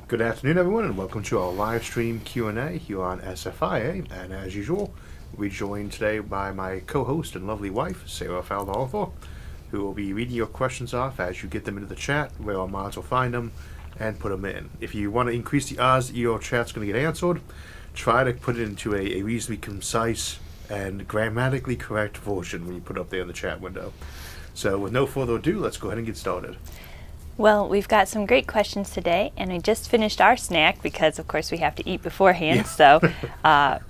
Good afternoon, everyone, and welcome to our live stream Q&A here on SFIA. And as usual, we're joined today by my co-host and lovely wife, Sarah Fowler, who will be reading your questions off as you get them into the chat, where our mods will find them and put them in. If you want to increase the odds that your chat's going to get answered, try to put it into a reasonably concise and grammatically correct version when you put it up there in the chat window. So with no further ado, let's go ahead and get started. Well, we've got some great questions today, and we just finished our snack because, of course, we have to eat beforehand. Yeah. So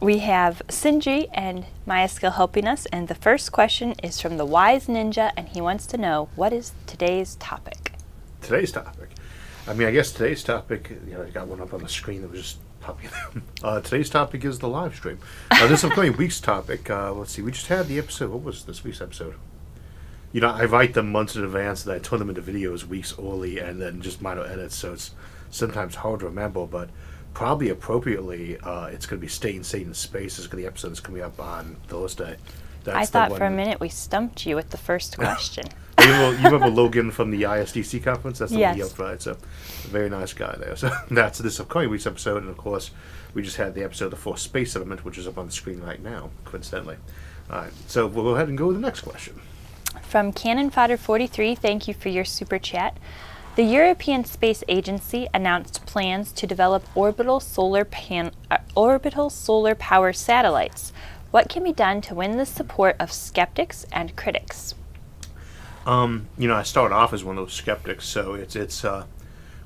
we have Sindri and Mayaskill helping us, and the first question is from the Wise Ninja, and he wants to know, what is today's topic? Today's topic? I guess today's topic, I got one up on the screen that was just popping up. Today's topic is the live stream. This upcoming week's topic, let's see, we just had the episode. What was this week's episode? I write them months in advance, and I turn them into videos weeks early, and then just minor edits, so it's sometimes hard to remember, but probably appropriately, it's going to be Staying Sane in Space. Is the episode that's coming up on Thursday. I thought for a minute we stumped you with the first question. You remember Logan from the ISDC conference? That's the one he helped write, so a very nice guy there. So that's this upcoming week's episode, and of course, we just had the episode of the Fourth Space Settlement, which is up on the screen right now, coincidentally. All right, so we'll go ahead and go to the next question. From Cannon Fodder 43, thank you for your super chat. The European Space Agency announced plans to develop orbital solar power satellites. What can be done to win the support of skeptics and critics? I started off as one of those skeptics, so it's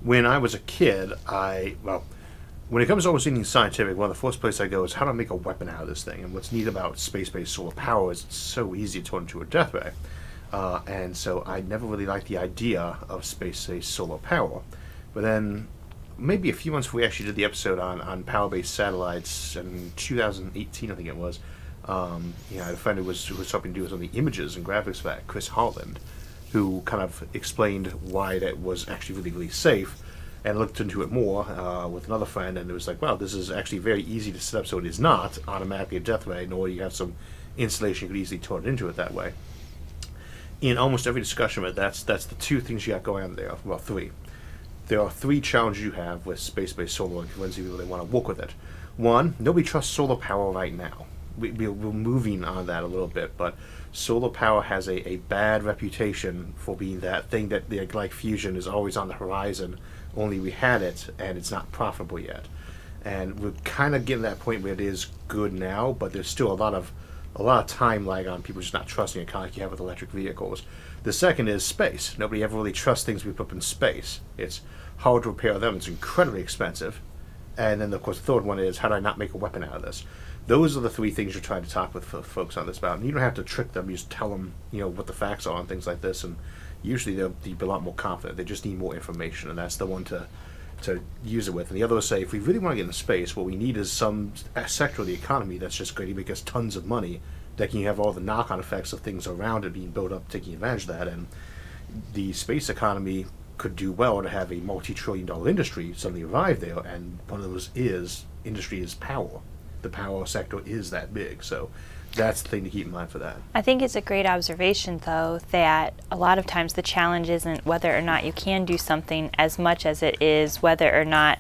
when I was a kid, when it comes to overseeing scientific, one of the first places I go is how to make a weapon out of this thing. And what's neat about space-based solar power is it's so easy to turn into a death ray. And so I never really liked the idea of space-based solar power. But then maybe a few months before we actually did the episode on power-based satellites in 2018, I think it was, I had a friend who was helping do some of the images and graphics for that, Chris Hartland, who kind of explained why that was actually really, really safe, and looked into it more with another friend, and it was like, wow, this is actually very easy to set up so it is not automatically a death ray, nor you have some insulation you could easily turn it into it that way. In almost every discussion of it, that's the two things you got going on there. Well, three. There are three challenges you have with space-based solar if you really want to work with it. One, nobody trusts solar power right now. We're moving on that a little bit, but solar power has a bad reputation for being that thing that, like fusion, is always on the horizon, only we had it, and it's not profitable yet. And we're kind of getting to that point where it is good now, but there's still a lot of time lag on people just not trusting it, kind of like you have with electric vehicles. The second is space. Nobody ever really trusts things we put up in space. It's hard to repair them. It's incredibly expensive. And then, of course, the third one is, how do I not make a weapon out of this? Those are the three things you're trying to talk with folks on this about. And you don't have to trick them. You just tell them, what the facts are and things like this. And usually they'll be a lot more confident. They just need more information, and that's the one to use it with. And the other will say, if we really want to get into space, what we need is some sector of the economy that's just going to make us tons of money, that can have all the knock-on effects of things around it being built up, taking advantage of that. And the space economy could do well to have a multi-trillion-dollar industry suddenly arrive there, and one of those industry is power. The power sector is that big, so that's the thing to keep in mind for that. I think it's a great observation, though, that a lot of times the challenge isn't whether or not you can do something as much as it is whether or not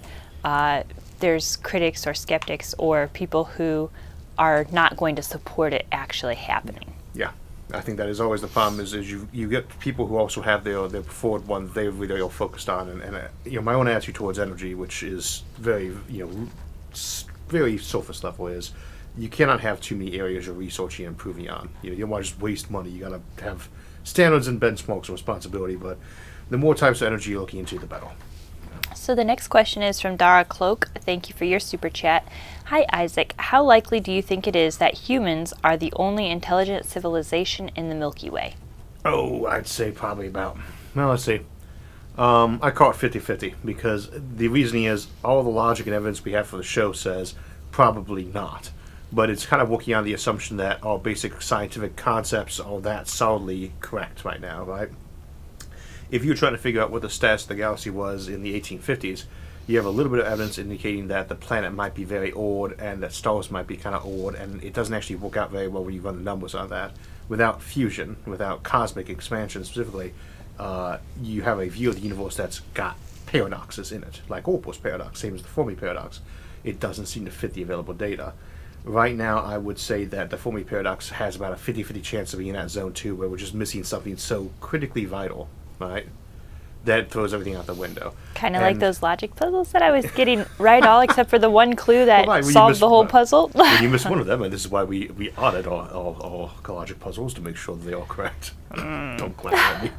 there's critics or skeptics or people who are not going to support it actually happening. Yeah. I think that is always the problem is you get people who also have their preferred one they really are focused on, and my own attitude towards energy, which is very very surface level, is you cannot have too many areas you're researching and improving on. You don't want to just waste money. You got to have standards and benchmarks and responsibility, but the more types of energy you're looking into, the better. So the next question is from Dara Cloak. Thank you for your super chat. Hi, Isaac. How likely do you think it is that humans are the only intelligent civilization in the Milky Way? Oh, I'd say probably about, let's see. I call it 50-50 because the reasoning is all the logic and evidence we have for the show says probably not. But it's kind of working on the assumption that all basic scientific concepts are that solidly correct right now, right? If you're trying to figure out what the status of the galaxy was in the 1850s, you have a little bit of evidence indicating that the planet might be very old and that stars might be kind of old, and it doesn't actually work out very well when you run the numbers on that. Without fusion, without cosmic expansion specifically, you have a view of the universe that's got paradoxes in it, like Orbital's paradox, same as the Fermi paradox. It doesn't seem to fit the available data. Right now, I would say that the Fermi paradox has about a 50-50 chance of being in that zone 2, where we're just missing something so critically vital, right? That throws everything out the window. Kind of like those logic puzzles that I was getting right all except for the one clue that Well, right, solved the whole puzzle. When you miss one of them, and this is why we audit all logic puzzles to make sure that they're all correct. Don't clap at me.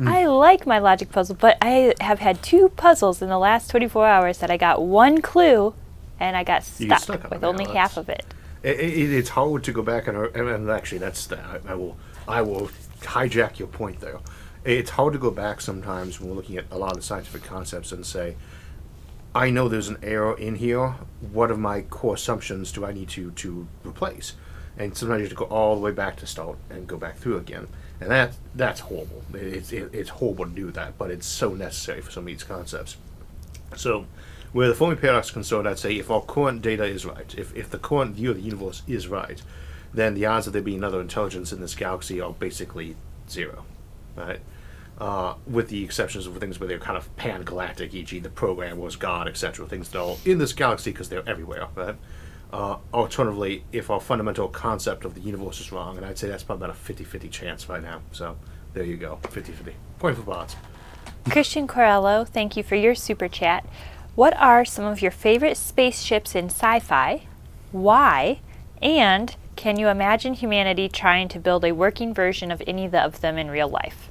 I like my logic puzzle, but I have had 2 puzzles in the last 24 hours that I got one clue and I got stuck on with it. only half of it. It's hard to go back and actually I will hijack your point there. It's hard to go back sometimes when we're looking at a lot of scientific concepts and say, I know there's an error in here. What of my core assumptions do I need to replace? And sometimes you have to go all the way back to start and go back through again. And that's horrible. It's horrible to do that, but it's so necessary for some of these concepts. So, where the Fermi paradox is concerned, I'd say if our current data is right, if the current view of the universe is right, then the odds of there being another intelligence in this galaxy are basically 0, right? With the exceptions of things where they're kind of pan-galactic, e.g. the program was God, etc., things that are in this galaxy because they're everywhere, right? Alternatively, if our fundamental concept of the universe is wrong, and I'd say that's probably about a 50-50 chance right now. So there you go, 50-50. Point for bots. Christian Corello, thank you for your super chat. What are some of your favorite spaceships in sci-fi? Why? And can you imagine humanity trying to build a working version of any of them in real life?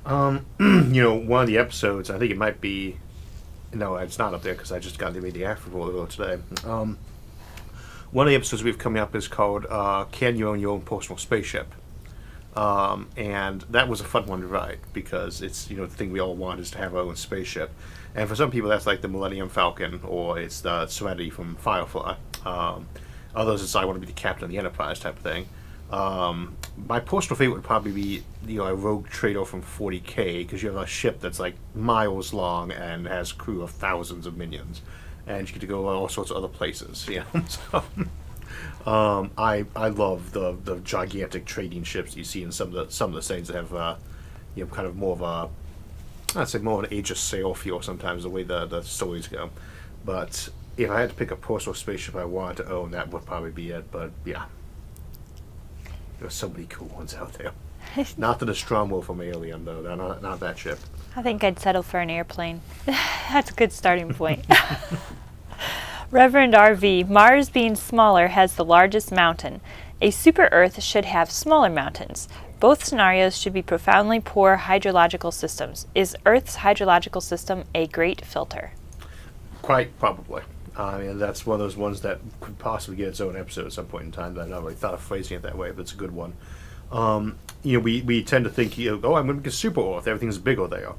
One of the episodes, I think it might be, no, it's not up there because I just got the after report today. One of the episodes we've coming up is called Can You Own Your Own Personal Spaceship? And that was a fun one to write because it's, the thing we all want is to have our own spaceship. And for some people that's like the Millennium Falcon or it's the Serenity from Firefly. Others it's I want to be the captain of the Enterprise type of thing. My personal favorite would probably be a rogue trader from 40K because you have a ship that's like miles long and has a crew of thousands of minions. And you get to go all sorts of other places, So, I love the gigantic trading ships you see in some of the things that have kind of more of a, I'd say more of an Age of Sail feel sometimes the way the stories go. But if I had to pick a personal spaceship I wanted to own, that would probably be it. But yeah, there's so many cool ones out there. Not the Nostromo from Alien though, not that ship. I think I'd settle for an airplane. That's a good starting point. Reverend RV, Mars being smaller has the largest mountain. A super Earth should have smaller mountains. Both scenarios should be profoundly poor hydrological systems. Is Earth's hydrological system a great filter? Quite probably. I mean, that's one of those ones that could possibly get its own episode at some point in time. That I never really thought of phrasing it that way, but it's a good one. We tend to think, I'm going to make a super Earth. Everything's bigger there.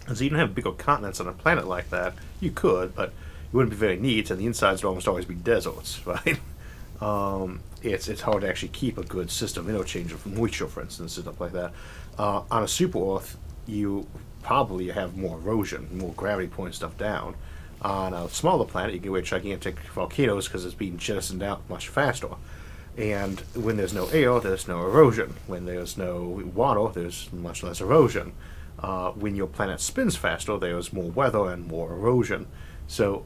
And so you don't have bigger continents on a planet like that. You could, but it wouldn't be very neat, and the insides would almost always be deserts, right? It's hard to actually keep a good system, interchange of moisture, for instance, and stuff like that. On a super Earth, you probably have more erosion, more gravity pulling stuff down. On a smaller planet, you get away with gigantic volcanoes because it's being jettisoned out much faster. And when there's no air, there's no erosion. When there's no water, there's much less erosion. When your planet spins faster, there's more weather and more erosion. So,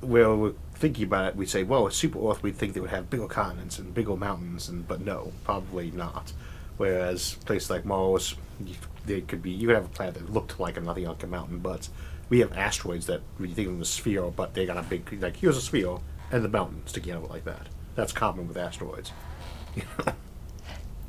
where we're thinking about it, we say, well, a super Earth, we'd think they would have bigger continents and bigger mountains, but no, probably not. Whereas places like Mars, you could have a planet that looked like nothing like a mountain, but we have asteroids that you think of them as a sphere, but they got a big, like, here's a sphere and the mountain sticking out of it like that. That's common with asteroids.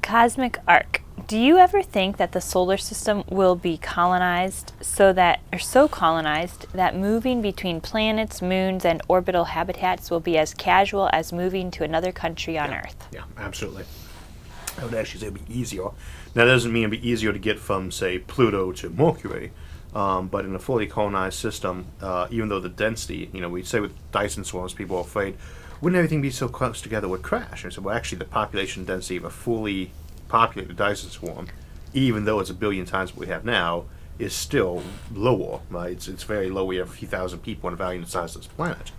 Cosmic Arc. Do you ever think that the solar system will be colonized so colonized that moving between planets, moons, and orbital habitats will be as casual as moving to another country on Earth? Yeah, absolutely. I would actually say it would be easier. Now, that doesn't mean it would be easier to get from, say, Pluto to Mercury, but in a fully colonized system, even though the density, we say with Dyson swarms, people are afraid, wouldn't everything be so close together it would crash? And so, well, actually, the population density of a fully populated Dyson swarm, even though it's 1 billion times what we have now, is still lower. Right? It's very low. We have a few thousand people in a valley the size of this planet.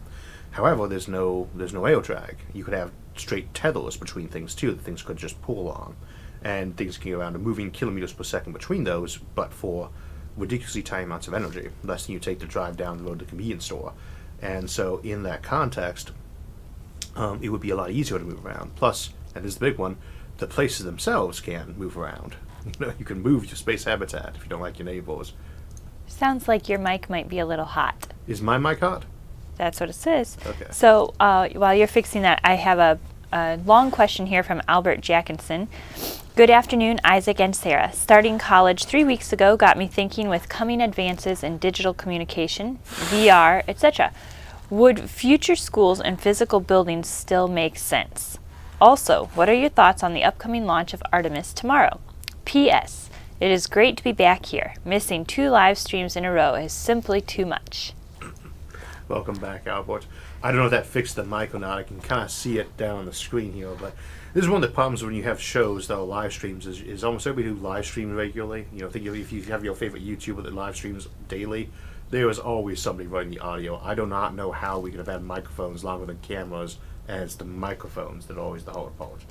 However, there's no air drag. You could have straight tethers between things too. That things could just pull along, and things can go around a moving kilometers per second between those. But for ridiculously tiny amounts of energy, less than you take to drive down the road to the convenience store. And so in that context, it would be a lot easier to move around. Plus, and this is the big one, the places themselves can move around. You can move your space habitat if you don't like your neighbors. Sounds like your mic might be a little hot. Is my mic hot? That's what it says. Okay. So while you're fixing that, I have a long question here from Albert Jackinson. Good afternoon, Isaac and Sarah. Starting college 3 weeks ago got me thinking with coming advances in digital communication, VR, etc. Would future schools and physical buildings still make sense? Also, what are your thoughts on the upcoming launch of Artemis tomorrow? P.S. It is great to be back here. Missing 2 live streams in a row is simply too much. Welcome back, Albert. I don't know if that fixed the mic or not. I can kind of see it down on the screen here, but this is one of the problems when you have shows that are live streams is almost everybody who live streams regularly. Think if you have your favorite YouTuber that live streams daily, there is always somebody running the audio. I do not know how we could have had microphones longer than cameras, and it's the microphones that are always the hard part.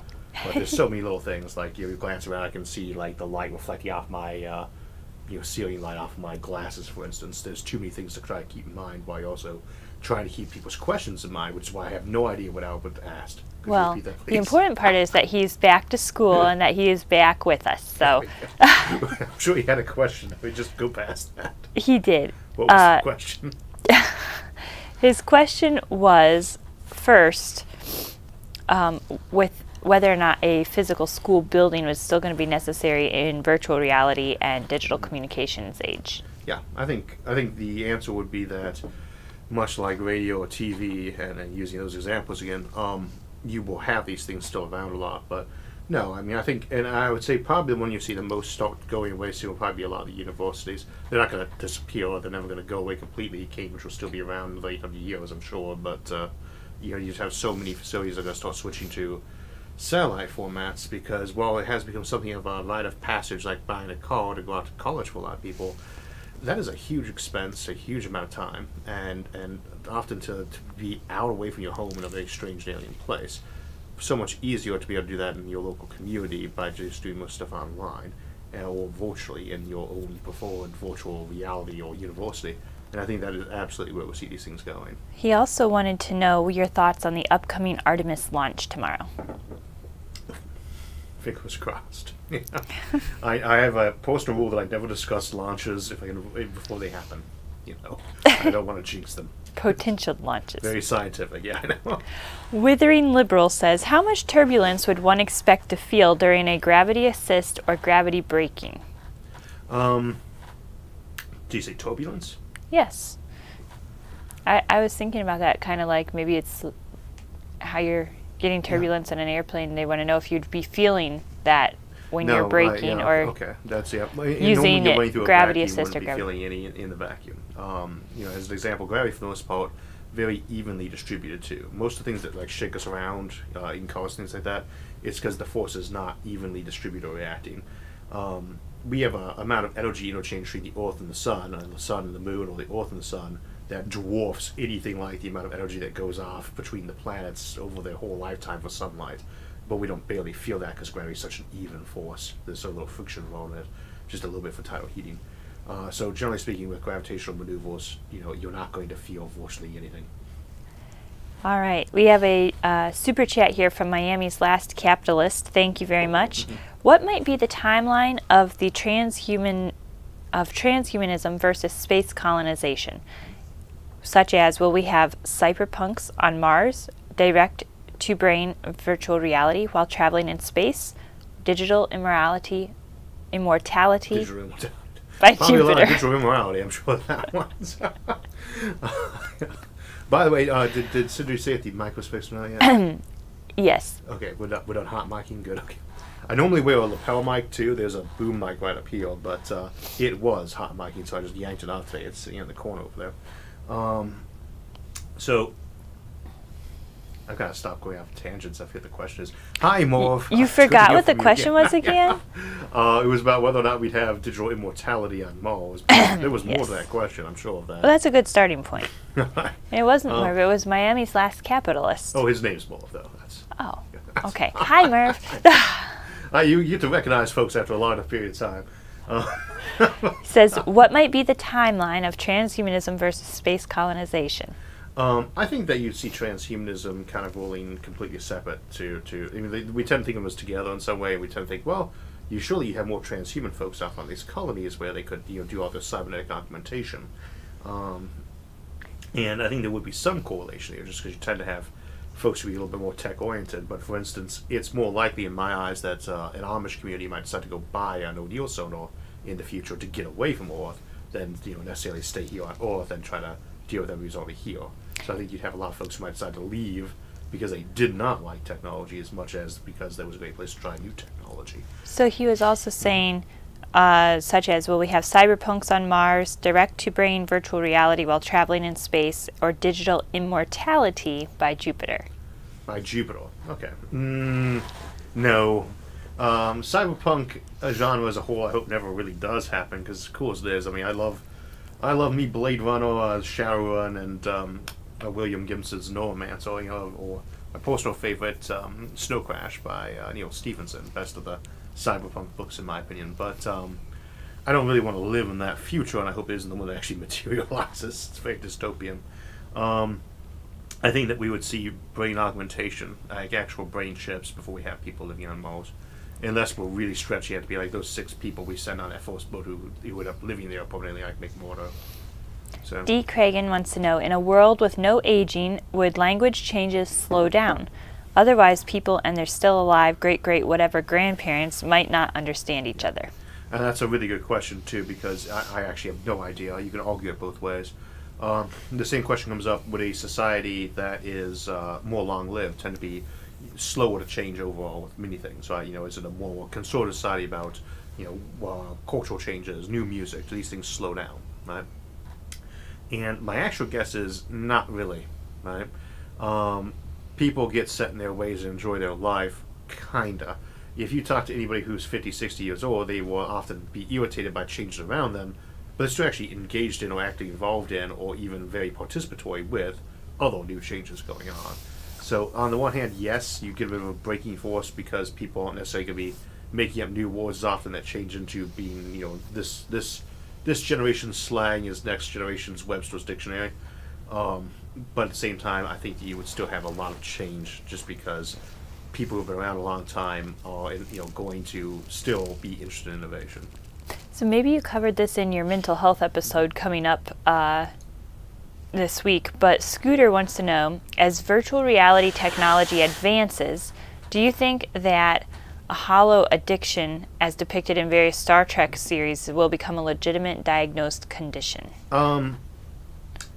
But there's so many little things, like you glance around, I can see like the light reflecting off my ceiling light off of my glasses, for instance. There's too many things to try to keep in mind while you're also trying to keep people's questions in mind, which is why I have no idea what Albert asked. Could you Well, repeat that, the please? important part is that he's back to school and that he is back with us. So I'm sure he had a question. We just go past that. he did. What was the question? His question was first, with whether or not a physical school building was still going to be necessary in virtual reality and digital communications age. Yeah, I think the answer would be that, much like radio or TV, and using those examples again, you will have these things still around a lot. But no, I mean, I think, and I would say probably the one you see the most start going away soon will probably be a lot of the universities. They're not going to disappear, or they're never going to go away completely. Cambridge will still be around in the 800 years, I'm sure, but you just have so many facilities that are going to start switching to satellite formats, because while it has become something of a rite of passage, like buying a car to go out to college for a lot of people, that is a huge expense, a huge amount of time, and often to be out away from your home in a very strange alien place. So much easier to be able to do that in your local community by just doing most stuff online or virtually in your own preferred virtual reality or university. And I think that is absolutely where we'll see these things going. He also wanted to know your thoughts on the upcoming Artemis launch tomorrow. Fingers crossed. Yeah. I have a personal rule that I never discuss launches before they happen. I don't want to jinx them. Potential launches. Very scientific, yeah, I know. Withering Liberal says, how much turbulence would one expect to feel during a gravity assist or gravity braking? Do you say turbulence? Yes. I was thinking about that, kind of like maybe it's how you're getting turbulence in an airplane. They want to know if you'd be feeling that when you're braking or okay, that's using gravity assist or gravity. Feeling any in the vacuum. As an example, gravity for the most part very evenly distributed too. Most of the things that like shake us around in cars, things like that, it's because the force is not evenly distributed or reacting. We have an amount of energy interchange between the Earth and the Sun and the Moon, or the Earth and the Sun, that dwarfs anything like the amount of energy that goes off between the planets over their whole lifetime for sunlight. But we don't barely feel that because gravity is such an even force. There's so little friction involved in it, just a little bit for tidal heating. So generally speaking, with gravitational maneuvers, you're not going to feel virtually anything. All right. We have a super chat here from Miami's Last Capitalist. Thank you very much. What might be the timeline of the transhumanism versus space colonization? Such as, will we have cyberpunks on Mars, direct to brain virtual reality while traveling in space, digital immortality Digital immortality. by Probably a lot of Jupiter? digital immorality, I'm sure that was. By the way, did Sindri say at the microspace now yet? Yes. Okay, we're done hot micing, good, okay. I normally wear a lapel mic too. There's a boom mic right up here, but it was hot micing, so I just yanked it off today. It's sitting in the corner over there. So I've got to stop going off tangents. I forget the question is. Hi, Morv. You forgot what the question was again? It was about whether or not we'd have digital immortality on Mars. There was more Yes. to that question, I'm sure of that. Well, that's a good starting point. It wasn't Merv. It was Miami's Last Capitalist. Oh, his name's Morv, though. Oh, okay. Hi, Merv. You get to recognize folks after a long enough period of time. Says, what might be the timeline of transhumanism versus space colonization? I think that you'd see transhumanism kind of rolling completely separate I mean, we tend to think of them as together in some way. We tend to think, well, you surely have more transhuman folks off on these colonies where they could, do all this cybernetic augmentation. And I think there would be some correlation here, just because you tend to have folks who are a little bit more tech-oriented. But for instance, it's more likely in my eyes that an Amish community might decide to go buy an O'Neill sonar in the future to get away from Earth than necessarily stay here on Earth and try to deal with everybody's already here. So I think you'd have a lot of folks who might decide to leave because they did not like technology as much as because there was a great place to try new technology. So he was also saying, such as, will we have cyberpunks on Mars, direct-to-brain virtual reality while traveling in space, or digital immortality by Jupiter? By Jupiter. Okay. No. Cyberpunk genre as a whole, I hope never really does happen because as cool as it is, I mean, I love me Blade Runner, Shadowrun, and William Gibson's Neuromancer, or my personal favorite, Snow Crash by Neil Stephenson, best of the cyberpunk books in my opinion. But I don't really want to live in that future, and I hope it isn't the one that actually materializes. It's very dystopian. I think that we would see brain augmentation, like actual brain chips, before we have people living on Mars. Unless we're really stretchy, it had to be like those 6 people we sent on that first boat who ended up living there permanently, like McMurdo. So. D. Cragen wants to know, in a world with no aging, would language changes slow down? Otherwise, people and their still alive great-whatever grandparents might not understand each other. And that's a really good question, too, because I actually have no idea. You can argue it both ways. The same question comes up, would a society that is more long-lived tend to be slower to change overall with many things, right? Is it a more conservative society about, cultural changes, new music? Do these things slow down, right? And my actual guess is not really, right? People get set in their ways and enjoy their life, kinda. If you talk to anybody who's 50, 60 years old, they will often be irritated by changes around them, but they're still actually engaged in or actively involved in or even very participatory with other new changes going on. So on the one hand, yes, you get a bit of a breaking force because people aren't necessarily going to be making up new words often that change into being, this generation's slang is next generation's Webster's dictionary. But at the same time, I think you would still have a lot of change just because people who've been around a long time are, going to still be interested in innovation. So maybe you covered this in your mental health episode coming up this week, but Scooter wants to know, as virtual reality technology advances, do you think that a hollow addiction, as depicted in various Star Trek series, will become a legitimate diagnosed condition?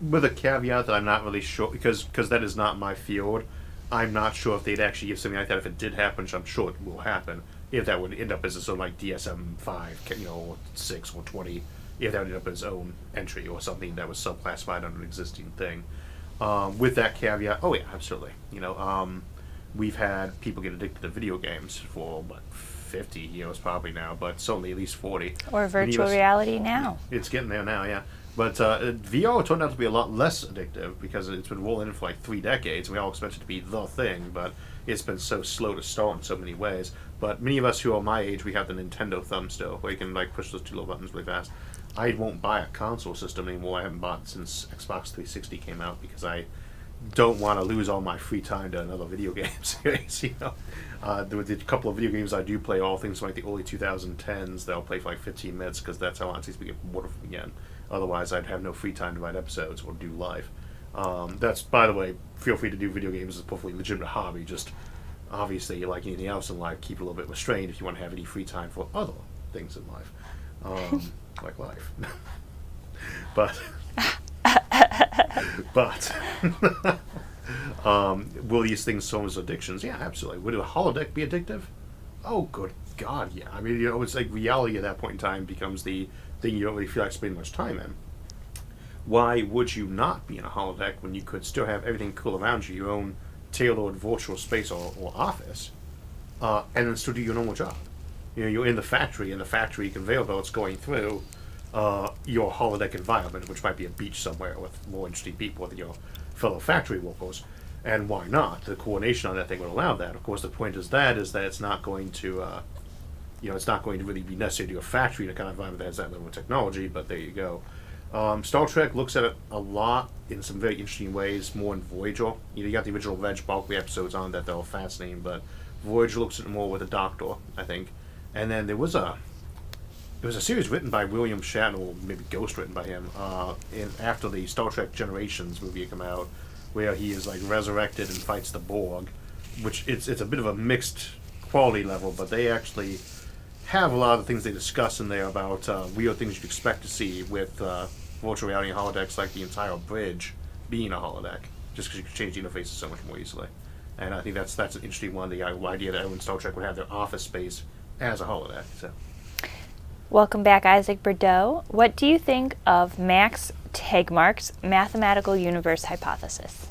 With a caveat that I'm not really sure, because that is not my field. I'm not sure if they'd actually give something like that if it did happen, which I'm sure it will happen. If that would end up as a sort of like DSM-5, or 6 or 20, if that would end up as its own entry or something that was subclassified under an existing thing. With that caveat, oh yeah, absolutely. We've had people get addicted to video games for 50 years probably now, but certainly at least 40. Or virtual reality now. It's getting there now, yeah. But VR turned out to be a lot less addictive because it's been rolling in for like 3 decades, and we all expect it to be the thing, but it's been so slow to start in so many ways. But many of us who are my age, we have the Nintendo thumb still, where you can push those 2 little buttons really fast. I won't buy a console system anymore. I haven't bought since Xbox 360 came out because I don't want to lose all my free time to another video game series. The couple of video games I do play, all things from like the early 2010s, that I'll play for like 15 minutes because that's how honestly speaking bored of them again. Otherwise, I'd have no free time to write episodes or do live. That's, by the way, feel free to do video games as a perfectly legitimate hobby. Just obviously, like anything else in life, keep a little bit restrained if you want to have any free time for other things in life, like life. but will these things serve as addictions? Yeah, absolutely. Would a holodeck be addictive? Oh, good God, yeah. I mean, it's like reality at that point in time becomes the thing you don't really feel like spending much time in. Why would you not be in a holodeck when you could still have everything cool around you, your own tailored virtual space or office, and then still do your normal job? You're in the factory, and the factory conveyor belt's going through your holodeck environment, which might be a beach somewhere with more interesting people than your fellow factory workers. And why not? The coordination on that thing would allow that. Of course, the point is that it's not going to it's not going to really be necessary to do a factory in a kind of environment that has that level of technology, but there you go. Star Trek looks at it a lot in some very interesting ways, more in Voyager. You got the original Reg Barkley episodes on that, they're all fascinating, but Voyager looks at it more with the Doctor, I think. And then there was a series written by William Shatner, or maybe ghost written by him, after the Star Trek Generations movie had come out, where he is like resurrected and fights the Borg, which it's a bit of a mixed quality level, but they actually have a lot of things they discuss in there about weird things you'd expect to see with virtual reality and holodecks, like the entire bridge being a holodeck, just because you can change the interfaces so much more easily. And I think that's an interesting one, the idea that everyone in Star Trek would have their office space as a holodeck. So. Welcome back, Isaac Bordeaux. What do you think of Max Tegmark's mathematical universe hypothesis?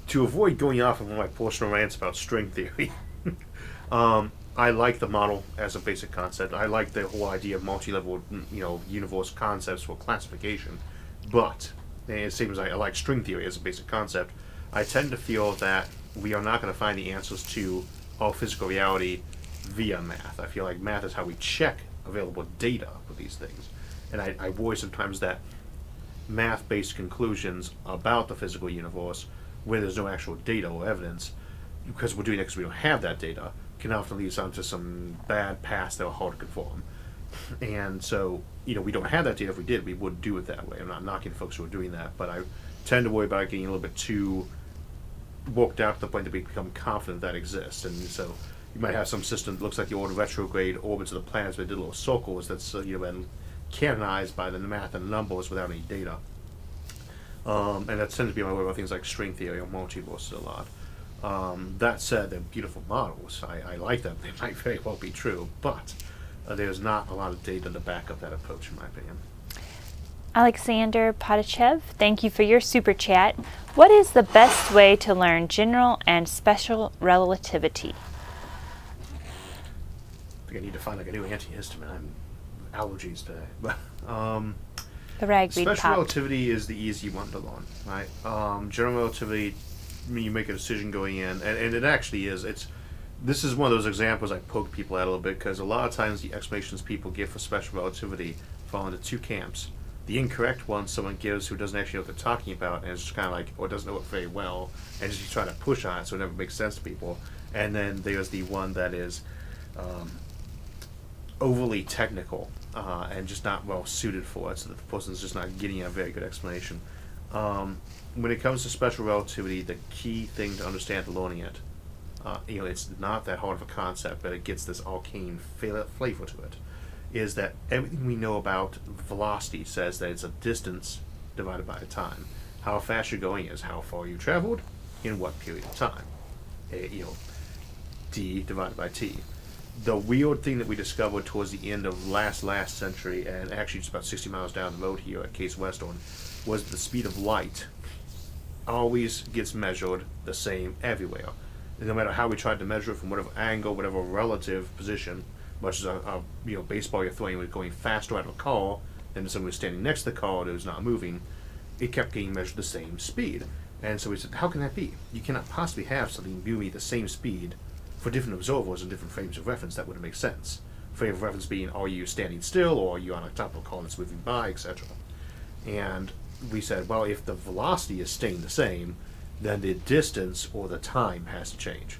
To avoid going off on one of my personal rants about string theory, I like the model as a basic concept. I like the whole idea of multi-level, universe concepts for classification. But it seems like I like string theory as a basic concept. I tend to feel that we are not going to find the answers to all physical reality via math. I feel like math is how we check available data for these things. And I worry sometimes that math-based conclusions about the physical universe, where there's no actual data or evidence, because we're doing it because we don't have that data, can often lead us onto some bad paths that are hard to conform. And so, we don't have that data. If we did, we would do it that way. I'm not knocking the folks who are doing that, but I tend to worry about it getting a little bit too worked out to the point that we become confident that exists. And so you might have some system that looks like the old retrograde orbits of the planets where they did little circles that's been canonized by the math and numbers without any data. And that tends to be my way about things like string theory or multiverses a lot. That said, they're beautiful models. I like them. They might very well be true, but there's not a lot of data to back up that approach, in my opinion. Alexander Potachev, thank you for your super chat. What is the best way to learn general and special relativity? I think I need to find like a new antihistamine. I'm allergies today. The ragweed Special popped. relativity is the easy one to learn, right? General relativity, you make a decision going in, and it actually is. This is one of those examples I poke people at a little bit, because a lot of times the explanations people give for special relativity fall into two camps. The incorrect one someone gives who doesn't actually know what they're talking about, and it's just kind of like, or doesn't know it very well, and just trying to push on it so it never makes sense to people. And then there's the one that is overly technical and just not well suited for it, so that the person's just not getting a very good explanation. When it comes to special relativity, the key thing to understand to learning it, it's not that hard of a concept, but it gets this arcane flavor to it, is that everything we know about velocity says that it's a distance divided by time. How fast you're going is how far you traveled in what period of time. D divided by t. The weird thing that we discovered towards the end of last century, and actually just about 60 miles down the road here at Case Western, was the speed of light always gets measured the same everywhere. And no matter how we tried to measure it from whatever angle, whatever relative position, much as a baseball you're throwing was going faster out of a car than someone who's standing next to the car that was not moving, it kept getting measured the same speed. And so we said, how can that be? You cannot possibly have something moving the same speed for different observers and different frames of reference. That wouldn't make sense. Frame of reference being, are you standing still, or are you on a top of a car that's moving by, etc. And we said, well, if the velocity is staying the same, then the distance or the time has to change.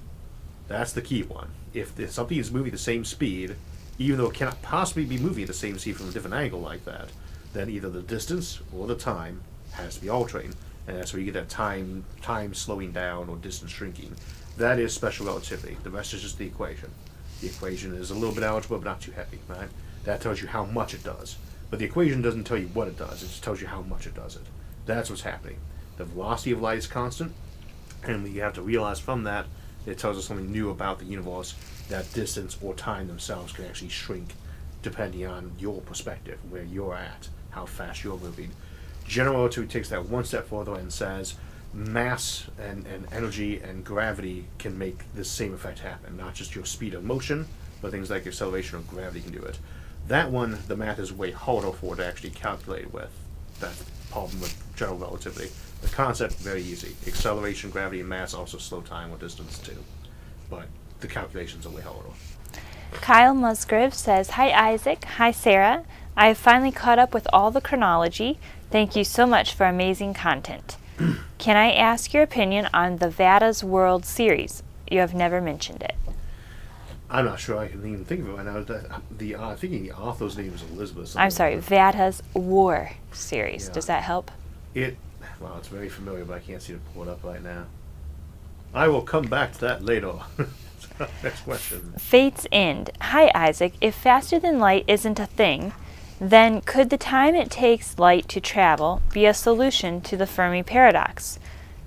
That's the key one. If something is moving the same speed, even though it cannot possibly be moving the same speed from a different angle like that, then either the distance or the time has to be altering. And that's where you get that time slowing down or distance shrinking. That is special relativity. The rest is just the equation. The equation is a little bit algebra, but not too heavy, right? That tells you how much it does. But the equation doesn't tell you what it does. It just tells you how much it does it. That's what's happening. The velocity of light is constant, and we have to realize from that it tells us something new about the universe, that distance or time themselves can actually shrink depending on your perspective, where you're at, how fast you're moving. General relativity takes that one step further and says mass and energy and gravity can make the same effect happen, not just your speed of motion, but things like acceleration or gravity can do it. That one, the math is way harder for to actually calculate with. problem with general relativity. The concept, very easy. Acceleration, gravity, and mass also slow time or distance too. But the calculations are way harder. Kyle Musgrave says, "Hi Isaac, hi Sarah. I have finally caught up with all the chronology. Thank you so much for amazing content. Can I ask your opinion on the Vada's World series? You have never mentioned it." I'm not sure I can even think of it right now. I'm thinking the author's name is Elizabeth. I'm sorry, Vada's War series. Yeah. Does that help? Well, it's very familiar, but I can't seem to pull it up right now. I will come back to that later. Next question. Fate's End. Hi Isaac, if faster than light isn't a thing, then could the time it takes light to travel be a solution to the Fermi paradox?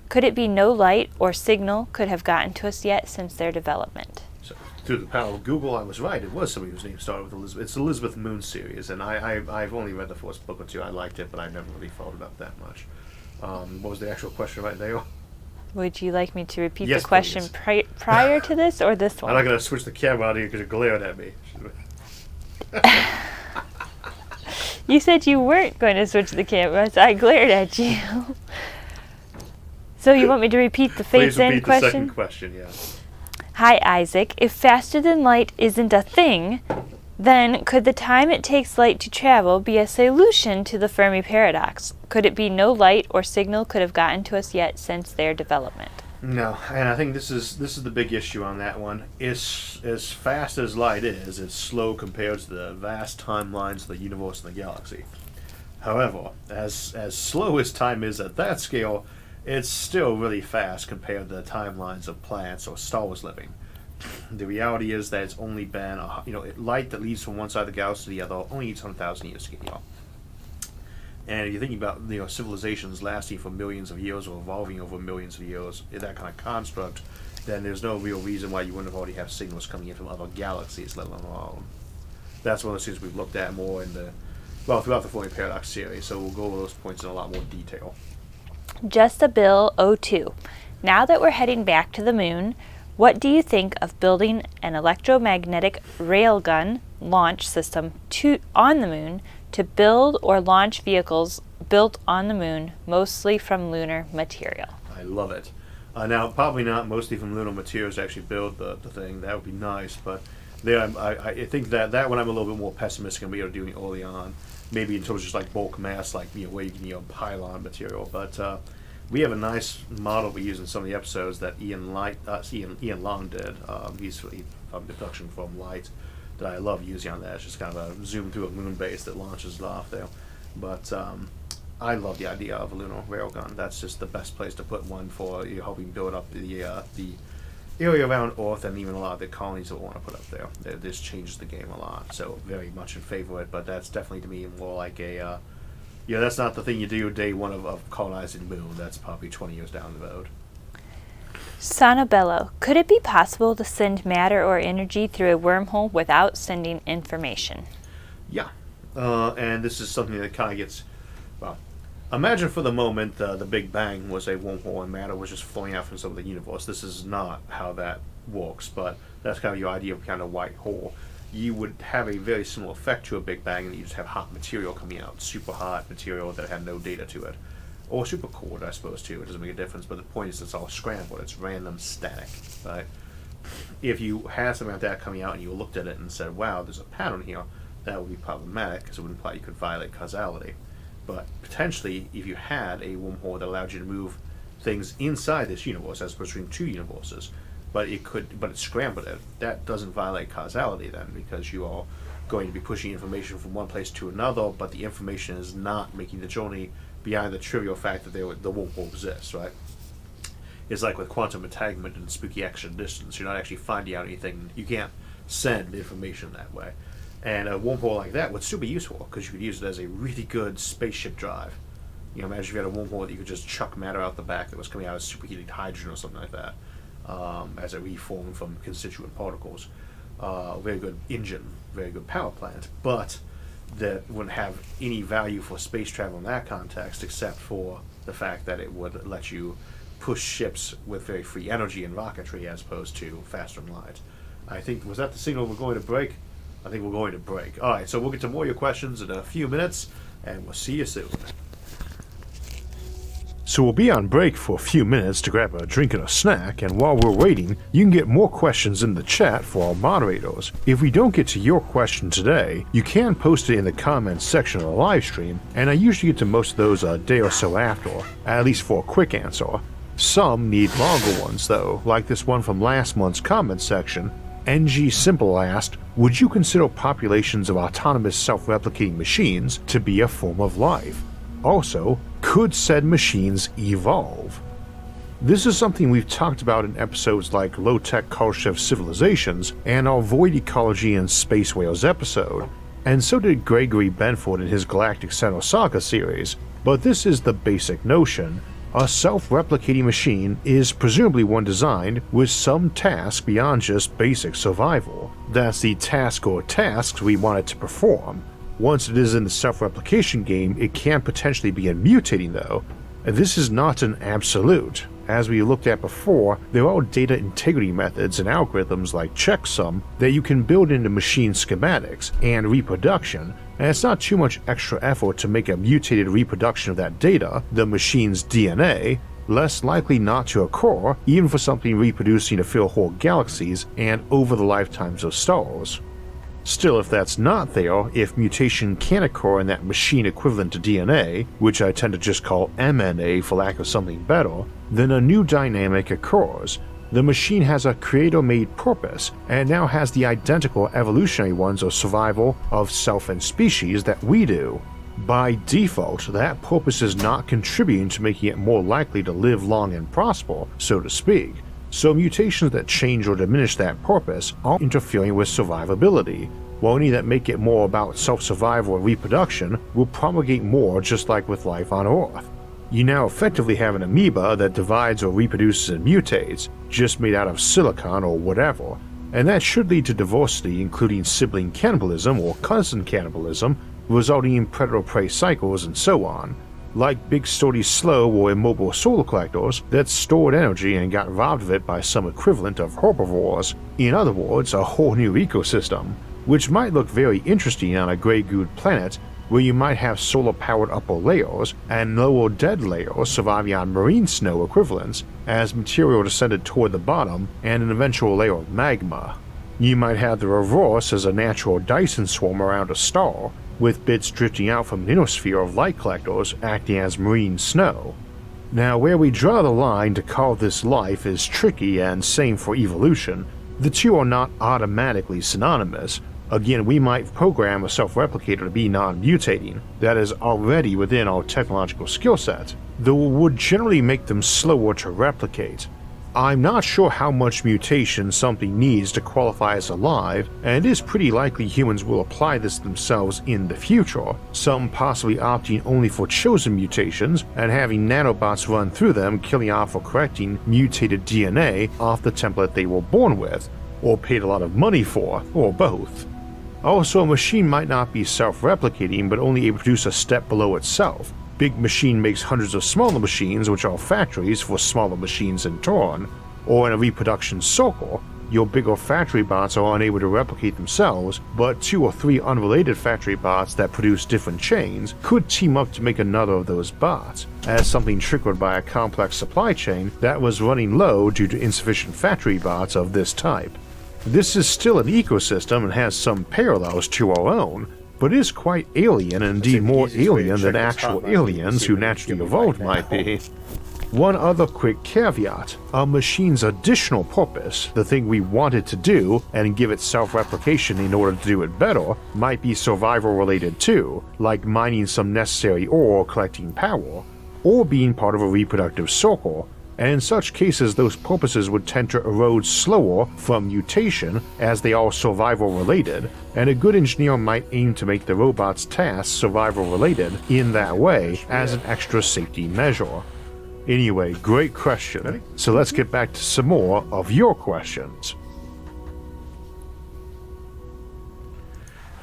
Could it be no light or signal could have gotten to us yet since their development? So, through the power of Google, I was right. It was somebody whose name started with Elizabeth. It's Elizabeth Moon series, and I've only read the first book or two. I liked it, but I never really followed it up that much. What was the actual question right there? Would you like me to repeat Yes, the question prior to this or this one? I'm not going to switch the camera out here because you're glaring at me. You said you weren't going to switch the camera, so I glared at you. So you want me to repeat the Fate's End question? Please repeat the second question, yeah. Hi Isaac, if faster than light isn't a thing, then could the time it takes light to travel be a solution to the Fermi paradox? Could it be no light or signal could have gotten to us yet since their development? No, and I think this is the big issue on that one. It's as fast as light is, it's slow compared to the vast timelines of the universe and the galaxy. However, as slow as time is at that scale, it's still really fast compared to the timelines of planets or stars living. The reality is that it's only been light that leaves from one side of the galaxy to the other only needs 100,000 years to get here. And if you're thinking about civilizations lasting for millions of years or evolving over millions of years, in that kind of construct, then there's no real reason why you wouldn't have already have signals coming in from other galaxies, let alone our own. That's one of those things we've looked at more throughout the Fermi Paradox series, so we'll go over those points in a lot more detail. Just a Bill 02. Now that we're heading back to the moon, what do you think of building an electromagnetic railgun launch system on the moon to build or launch vehicles built on the moon, mostly from lunar material? I love it. Now, probably not mostly from lunar materials to actually build the thing. That would be nice, but there, I think that one I'm a little bit more pessimistic and be able to do early on. Maybe in terms of just like bulk mass, like where you can pylon material. But we have a nice model we use in some of the episodes that Ian Long did. He's from deduction from light that I love using on that. It's just kind of a zoom through a moon base that launches it off there. But I love the idea of a lunar railgun. That's just the best place to put one for helping build up the area around Earth and even a lot of the colonies that we want to put up there. This changes the game a lot. So very much in favor of it, but that's definitely to me more like a that's not the thing you do day one of colonizing the moon. That's probably 20 years down the road. Sonabello, could it be possible to send matter or energy through a wormhole without sending information? Yeah, and this is something that kind of gets, imagine for the moment the Big Bang was a wormhole and matter was just flowing out from some of the universe. This is not how that works, but that's kind of your idea of kind of white hole. You would have a very similar effect to a Big Bang, and you just have hot material coming out, super hot material that had no data to it. Or super cold, I suppose, too. It doesn't make a difference, but the point is it's all scrambled. It's random static, right? If you had something like that coming out and you looked at it and said, wow, there's a pattern here, that would be problematic because it would imply you could violate causality. But potentially, if you had a wormhole that allowed you to move things inside this universe as opposed to between two universes, but it scrambled it, that doesn't violate causality then, because you are going to be pushing information from one place to another, but the information is not making the journey beyond the trivial fact that the wormhole exists, right? It's like with quantum entanglement and spooky action distance. You're not actually finding out anything. You can't send information that way. And a wormhole like that would still be useful because you could use it as a really good spaceship drive. Imagine if you had a wormhole that you could just chuck matter out the back that was coming out as superheated hydrogen or something like that, as it reformed from constituent particles. Very good engine, very good power plant, but that wouldn't have any value for space travel in that context except for the fact that it would let you push ships with very free energy and rocketry as opposed to faster than light. I think, was that the signal we're going to break? I think we're going to break. Alright, so we'll get to more of your questions in a few minutes, and we'll see you soon. So we'll be on break for a few minutes to grab a drink and a snack, and while we're waiting, you can get more questions in the chat for our moderators. If we don't get to your question today, you can post it in the comments section of the live stream, and I usually get to most of those a day or so after, at least for a quick answer. Some need longer ones though, like this one from last month's comment section. NG Simple asked, would you consider populations of autonomous self-replicating machines to be a form of life? Also, could said machines evolve? This is something we've talked about in episodes like Low-Tech Khrushchev Civilizations and our Void Ecology and Space Whales episode, and so did Gregory Benford in his Galactic Center Saga series, but this is the basic notion. A self-replicating machine is presumably one designed with some task beyond just basic survival. That's the task or tasks we want it to perform. Once it is in the self-replication game, it can potentially begin mutating though. This is not an absolute. As we looked at before, there are data integrity methods and algorithms like checksum that you can build into machine schematics and reproduction, and it's not too much extra effort to make a mutated reproduction of that data, the machine's DNA, less likely not to occur even for something reproducing to fill whole galaxies and over the lifetimes of stars. Still, if that's not there, if mutation can occur in that machine equivalent to DNA, which I tend to just call MNA for lack of something better, then a new dynamic occurs. The machine has a creator-made purpose and now has the identical evolutionary ones of survival of self and species that we do. By default, that purpose is not contributing to making it more likely to live long and prosper, so to speak. So mutations that change or diminish that purpose are interfering with survivability, while any that make it more about self-survival and reproduction will propagate more, just like with life on Earth. You now effectively have an amoeba that divides or reproduces and mutates, just made out of silicon or whatever, and that should lead to diversity, including sibling cannibalism or cousin cannibalism, resulting in predator-prey cycles and so on. Like big sturdy slow or immobile solar collectors that stored energy and got robbed of it by some equivalent of herbivores. In other words, a whole new ecosystem, which might look very interesting on a grey goo planet where you might have solar-powered upper layers and lower dead layers surviving on marine snow equivalents as material descended toward the bottom and an eventual layer of magma. You might have the reverse as a natural Dyson swarm around a star, with bits drifting out from an ionosphere of light collectors acting as marine snow. Now, where we draw the line to call this life is tricky, and same for evolution. The two are not automatically synonymous. Again, we might program a self-replicator to be non-mutating, that is already within our technological skill set, though it would generally make them slower to replicate. I'm not sure how much mutation something needs to qualify as alive, and it is pretty likely humans will apply this themselves in the future, some possibly opting only for chosen mutations and having nanobots run through them, killing off or correcting mutated DNA off the template they were born with, or paid a lot of money for, or both. Also, a machine might not be self-replicating but only able to produce a step below itself. Big machine makes hundreds of smaller machines, which are factories for smaller machines in turn, or in a reproduction circle, your bigger factory bots are unable to replicate themselves, but 2 or 3 unrelated factory bots that produce different chains could team up to make another of those bots, as something triggered by a complex supply chain that was running low due to insufficient factory bots of this type. This is still an ecosystem and has some parallels to our own, but is quite alien and indeed more alien than actual aliens who naturally evolved might be. One other quick caveat, a machine's additional purpose, the thing we want it to do and give it self-replication in order to do it better, might be survival related too, like mining some necessary ore or collecting power, or being part of a reproductive circle, and in such cases those purposes would tend to erode slower from mutation as they are survival related, and a good engineer might aim to make the robot's tasks survival related in that way as an extra safety measure. Anyway, great question, so let's get back to some more of your questions.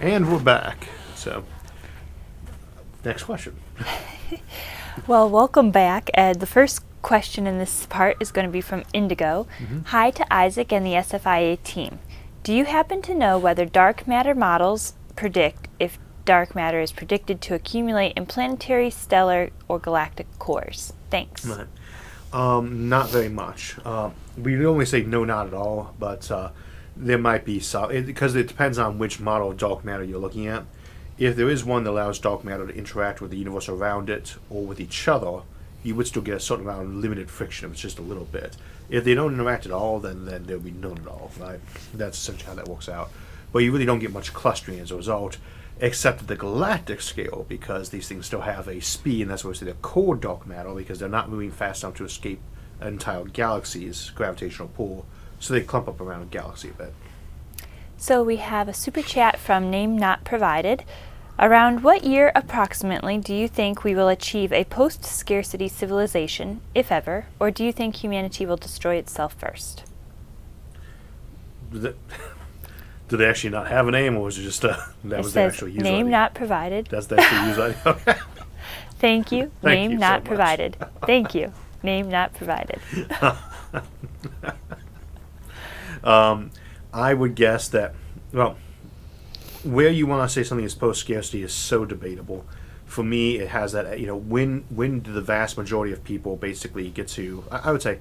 And we're back, so next question. Well, welcome back. The first question in this part is going to be from Indigo. Hi to Isaac and the SFIA team. Do you happen to know whether dark matter models predict if dark matter is predicted to accumulate in planetary, stellar, or galactic cores? Thanks. Right. Not very much. We normally say no, not at all, but there might be some, because it depends on which model of dark matter you're looking at. If there is one that allows dark matter to interact with the universe around it or with each other, you would still get a certain amount of limited friction if it's just a little bit. If they don't interact at all, then there would be none at all, right? That's essentially how that works out. But you really don't get much clustering as a result, except at the galactic scale, because these things still have a speed, and that's why we say they're core dark matter, because they're not moving fast enough to escape an entire galaxy's gravitational pull, so they clump up around a galaxy a bit. So we have a super chat from Name Not Provided. Around what year approximately do you think we will achieve a post-scarcity civilization, if ever, or do you think humanity will destroy itself first? Do they actually not have a name, or was it just that was the actual user Name ID? Not Provided. That's the actual user ID? Okay. Thank you. Thank Name you so Not much. Provided. Thank you. Name Not Provided. I would guess that, well, where you want to say something is post-scarcity is so debatable. For me, it has that, when do the vast majority of people basically get to, I would say,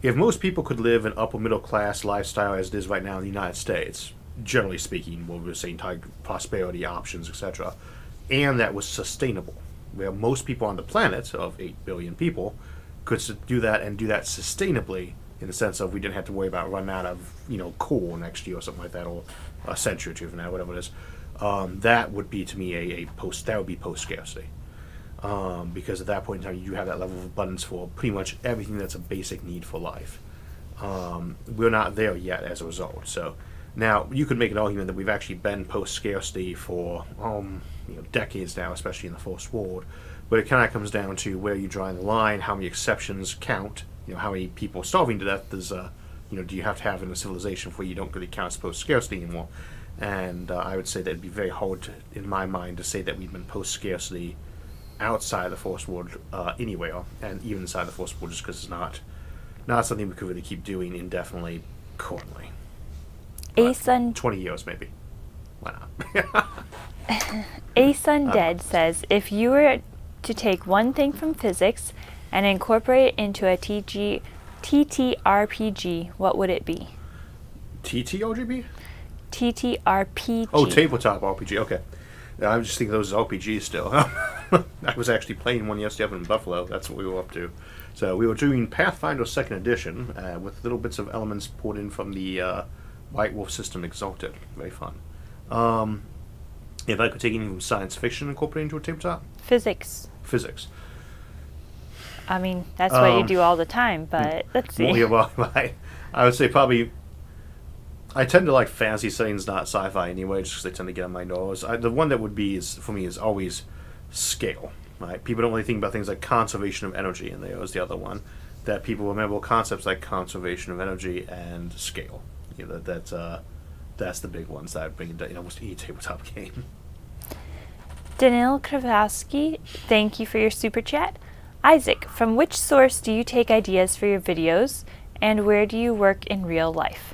if most people could live an upper middle class lifestyle as it is right now in the United States, generally speaking, what we're saying, prosperity, options, etc., and that was sustainable, where most people on the planet, of 8 billion people, could do that and do that sustainably, in the sense of we didn't have to worry about running out of, coal next year or something like that, or a century or two from now, whatever it is. That would be, to me, that would be post-scarcity. Because at that point in time, you have that level of abundance for pretty much everything that's a basic need for life. We're not there yet as a result. So now you could make an argument that we've actually been post-scarcity for decades now, especially in the First World. But it kind of comes down to where you draw the line, how many exceptions count, how many people starving to death does, do you have to have in a civilization where you don't really count as post-scarcity anymore? And I would say that it'd be very hard, in my mind, to say that we've been post-scarcity outside the First World anywhere, and even inside the First World, just because it's not something we could really keep doing indefinitely currently. 20 years, maybe. Why not? Dead says, if you were to take one thing from physics and incorporate it into a TTRPG, what would it be? TTRPG? TTRPG. Oh, tabletop RPG. Okay. I was just thinking those are RPGs still. I was actually playing one yesterday up in Buffalo. That's what we were up to. So we were doing Pathfinder 2nd Edition with little bits of elements poured in from the White Wolf system Exalted. Very fun. If I could take anything from science fiction and incorporate it into a tabletop? Physics. I mean, that's what you do all the time, but let's see. Well, I would say probably... I tend to like fantasy settings, not sci-fi anyway, just because they tend to get on my nerves. The one that would be, for me, is always scale. Right? People don't really think about things like conservation of energy, and there is the other one. That people remember concepts like conservation of energy and scale. That's the big ones that I bring into almost any tabletop game. Danil Kravowski, thank you for your super chat. Isaac, from which source do you take ideas for your videos, and where do you work in real life?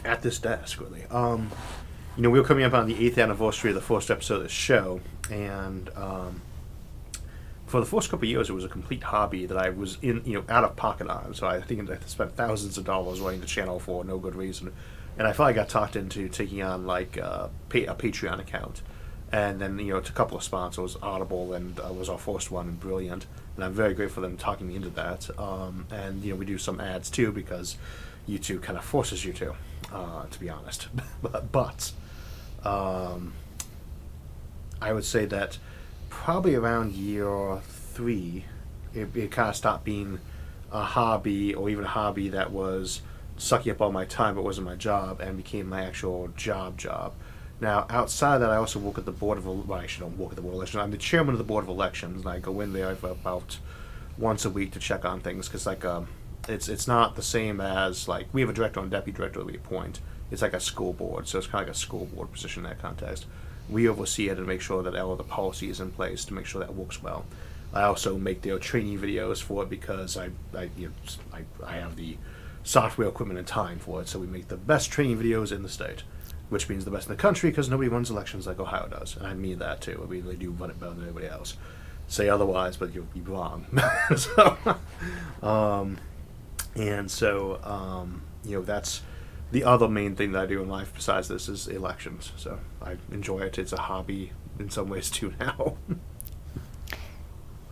At this desk, really. We were coming up on the 8th anniversary of the first episode of this show, and for the first couple of years, it was a complete hobby that I was out of pocket on. So I think I spent thousands of dollars running the channel for no good reason, and I finally got talked into taking on like a Patreon account, and then a couple of sponsors, Audible, and was our first one, and Brilliant, and I'm very grateful for them talking me into that. And we do some ads too because YouTube kind of forces you to be honest. but I would say that probably around year 3, it kind of stopped being a hobby, or even a hobby that was sucking up all my time but wasn't my job, and became my actual job. Now, outside of that, I also work at the Board of... Well, I actually don't work at the Board of Elections. I'm the chairman of the Board of Elections, and I go in there about once a week to check on things, because it's not the same as, like, we have a director and deputy director that we appoint. It's like a school board, so it's kind of like a school board position in that context. We oversee it and make sure that all of the policy is in place to make sure that works well. I also make their training videos for it because I have the software, equipment, and time for it, so we make the best training videos in the state, which means the best in the country, because nobody runs elections like Ohio does, and I mean that too. I mean, they do run it better than anybody else. say otherwise, but you'll be wrong. So, and so, that's the other main thing that I do in life besides this is elections. So I enjoy it. It's a hobby in some ways too now.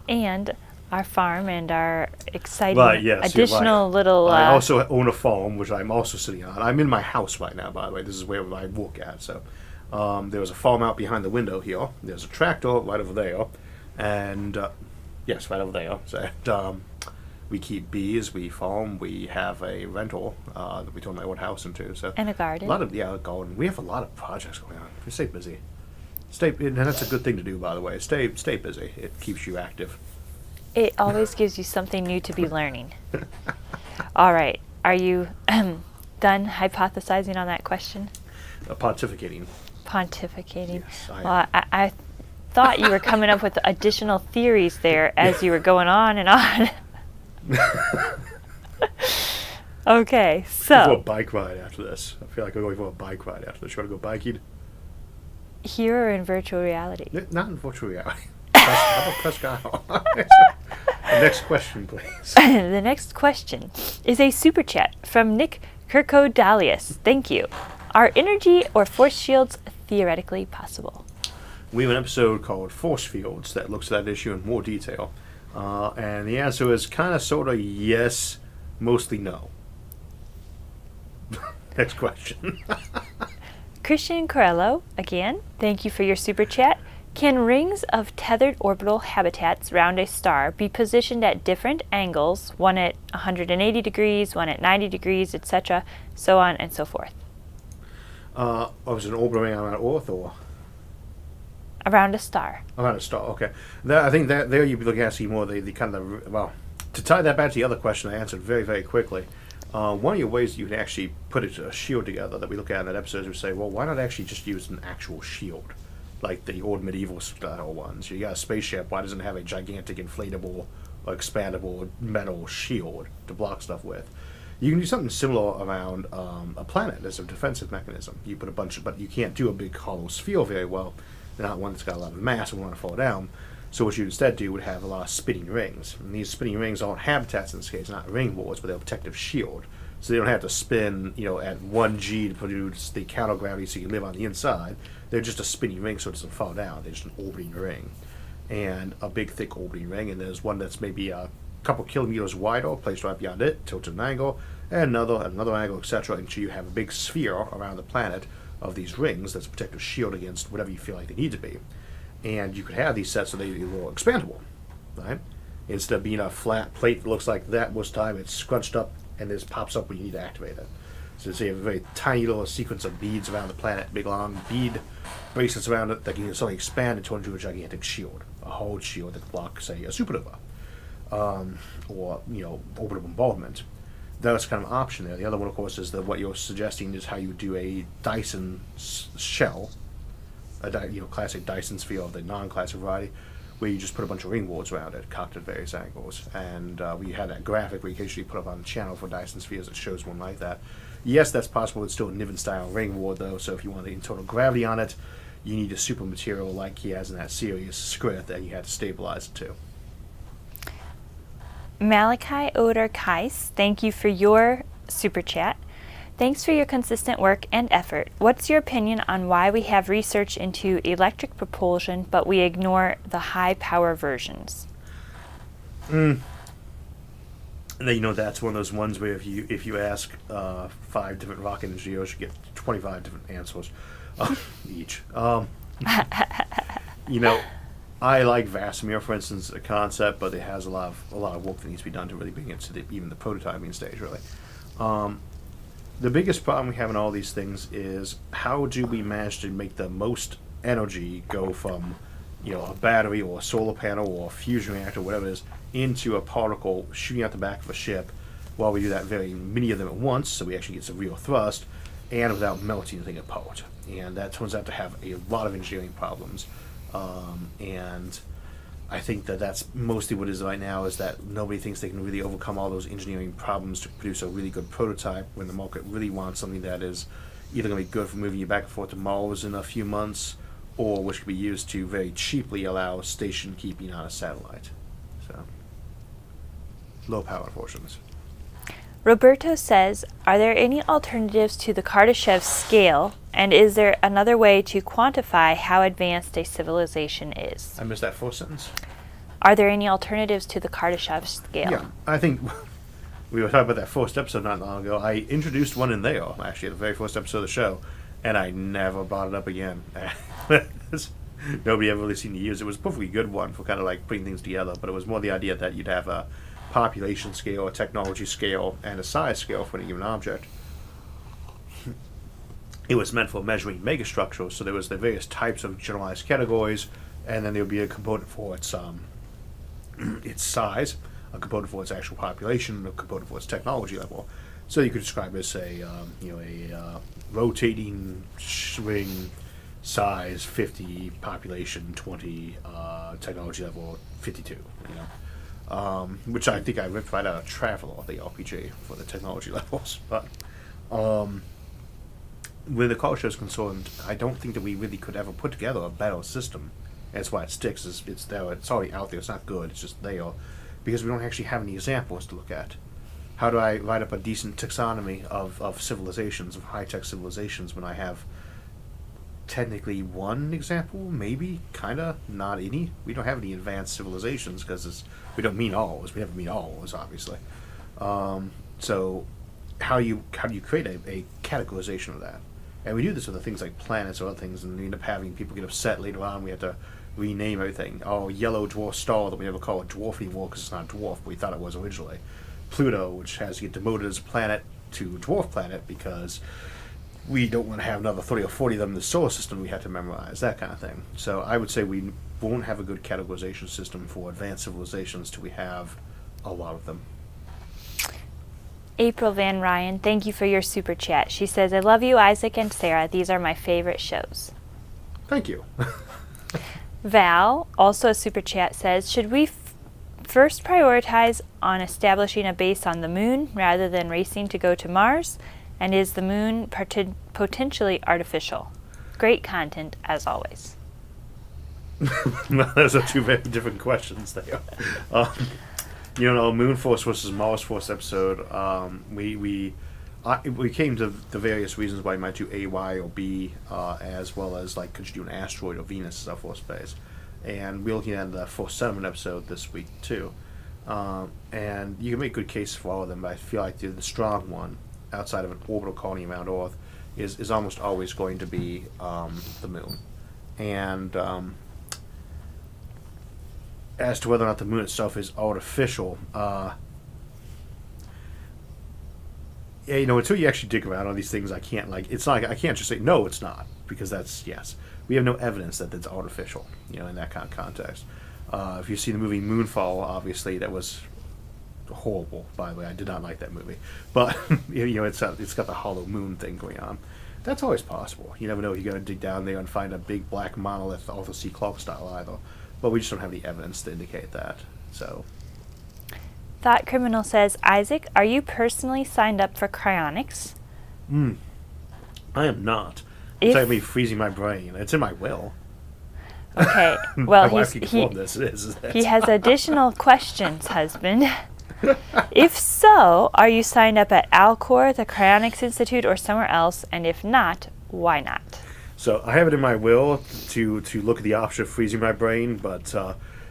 And our farm and our exciting Right, yes, you're additional right. little. I also own a farm, which I'm also sitting on. I'm in my house right now, by the way. This is where I work at. So there's a farm out behind the window here. There's a tractor right over there. And, yes, right over there. So, we keep bees, we farm, we have a rental that we turn my old house into. So And a garden. A garden. We have a lot of projects going on. We stay busy. And that's a good thing to do, by the way. Stay busy. It keeps you active. It always gives you something new to be learning. All right. Are you done hypothesizing on that question? Pontificating. Pontificating. Yes, I Well, I thought you were coming up with additional theories there as you were going on and on. Okay, Go for a so bike ride after this. I feel like I'm going for a bike ride after this. You want to go biking? here or in virtual reality? Not in virtual reality. How about Prescott? The next question, please. The next question is a super chat from Nick Kirkodalius. Thank you. Are energy or force shields theoretically possible? We have an episode called Force Fields that looks at that issue in more detail. And the answer is kind of, sort of, yes, mostly no. Next question. Christian Corello, again, thank you for your super chat. Can rings of tethered orbital habitats round a star be positioned at different angles, one at 180 degrees, one at 90 degrees, etc., so on and so forth? Was it an orbital ring around Earth or Around a star. around a star? Okay. I think that there you'd be looking at see more the kind of well, to tie that back to the other question I answered very, very quickly. One of your ways you can actually put a shield together that we look at in that episode is we say, well, why not actually just use an actual shield, like the old medieval style ones? You got a spaceship. Why doesn't it have a gigantic inflatable, expandable metal shield to block stuff with? You can do something similar around a planet as a defensive mechanism. You put a bunch of, but you can't do a big hollow sphere very well. They're not one that's got a lot of mass and want to fall down. So what you instead do would have a lot of spinning rings. And these spinning rings aren't habitats in this case, not ring boards, but they're a protective shield. So they don't have to spin, at 1G to produce the counter gravity so you live on the inside. They're just a spinning ring so it doesn't fall down. They're just an orbiting ring. And a big, thick orbiting ring. And there's one that's maybe a couple kilometers wider, placed right beyond it, tilted an angle, and another angle, etc. Until you have a big sphere around the planet of these rings that's a protective shield against whatever you feel like they need to be. And you could have these sets so they're a little expandable, right? Instead of being a flat plate that looks like that most time, it's scrunched up and this pops up when you need to activate it. So you have a very tiny little sequence of beads around the planet, big long bead bracelets around it that can suddenly expand and turn into a gigantic shield, a whole shield that can block, say, a supernova, or orbital bombardment. That's kind of an option there. The other one, of course, is that what you're suggesting is how you do a Dyson shell, classic Dyson sphere of the non-classic variety, where you just put a bunch of ring boards around it, cocked at various angles. And we had that graphic we occasionally put up on the channel for Dyson spheres that shows one like that. Yes, that's possible. It's still a Niven-style ring board, though, so if you want the internal gravity on it, you need a super material like he has in that series, Scrith, that you had to stabilize it to. Malachi Oder Kais, thank you for your super chat. Thanks for your consistent work and effort. What's your opinion on why we have research into electric propulsion, but we ignore the high power versions? That's one of those ones where if you ask 5 different rocket engineers, you get 25 different answers each. I like Vasimir, for instance, a concept, but it has a lot of work that needs to be done to really bring it to even the prototyping stage, really. The biggest problem we have in all these things is how do we manage to make the most energy go from, a battery or a solar panel or a fusion reactor, whatever it is, into a particle shooting out the back of a ship, while we do that very many of them at once, so we actually get some real thrust, and without melting the thing apart. And that turns out to have a lot of engineering problems. And I think that's mostly what it is right now, is that nobody thinks they can really overcome all those engineering problems to produce a really good prototype when the market really wants something that is either going to be good for moving you back and forth to Mars in a few months, or which could be used to very cheaply allow station keeping on a satellite. So, low power portions. Roberto says, are there any alternatives to the Kardashev scale, and is there another way to quantify how advanced a civilization is? I missed that first sentence. Are there any alternatives to the Kardashev scale? Yeah, I think we were talking about that first episode not long ago. I introduced one in there, actually, the very first episode of the show, and I never brought it up again. Nobody ever really seemed to use it. It was a perfectly good one for kind of like putting things together, but it was more the idea that you'd have a population scale, a technology scale, and a size scale for any given object. It was meant for measuring megastructures, so there was the various types of generalized categories, and then there would be a component for its size, a component for its actual population, a component for its technology level. So you could describe it as a rotating swing, size 50, population 20, technology level 52. Which I think I ripped right out of Traveler, the RPG, for the technology levels. But when the culture is concerned, I don't think that we really could ever put together a better system. That's why it sticks. It's there. It's already out there. It's not good. It's just there because we don't actually have any examples to look at. How do I write up a decent taxonomy of civilizations, of high-tech civilizations, when I have technically one example, maybe, kind of, not any? We don't have any advanced civilizations because we don't mean always. We never mean always, obviously. So how do you create a categorization of that? And we do this with the things like planets or other things, and we end up having people get upset later on. We have to rename everything. Oh, yellow dwarf star that we never call a dwarf anymore because it's not a dwarf, but we thought it was originally. Pluto, which has to get demoted as a planet to dwarf planet because we don't want to have another 30 or 40 of them in the solar system we have to memorize, that kind of thing. So I would say we won't have a good categorization system for advanced civilizations till we have a lot of them. April Van Ryan, thank you for your super chat. She says, I love you, Isaac and Sarah. These are my favorite shows. Thank you. Val, also a super chat, says, should we first prioritize on establishing a base on the moon rather than racing to go to Mars? And is the moon potentially artificial? Great content, as always. Well, those are two very different questions there. Moon Force versus Mars Force episode, we came to the various reasons why you might do A, Y, or B, as well as, like, could you do an asteroid or Venus as our force base? And we're looking at the Force 7 episode this week, too. And you can make good cases for all of them, but I feel like the strong one, outside of an orbital colony around Earth, is almost always going to be the moon. And as to whether or not the moon itself is artificial, until you actually dig around on these things, I can't just say no, it's not, because we have no evidence that it's artificial, in that kind of context. If you see the movie Moonfall, obviously that was horrible. By the way, I did not like that movie, but it's got the hollow moon thing going on. That's always possible. You never know. You got to dig down there and find a big black monolith, Arthur C. Clarke style, either. But we just don't have the evidence to indicate that. So, Thought Criminal says, Isaac, are you personally signed up for Cryonics? I am not. It's like me freezing my brain. It's in my will. Okay. Well, my wife can confirm this. He has additional questions, husband. If so, are you signed up at Alcor, the Cryonics Institute, or somewhere else? And if not, why not? So I have it in my will to look at the option of freezing my brain, but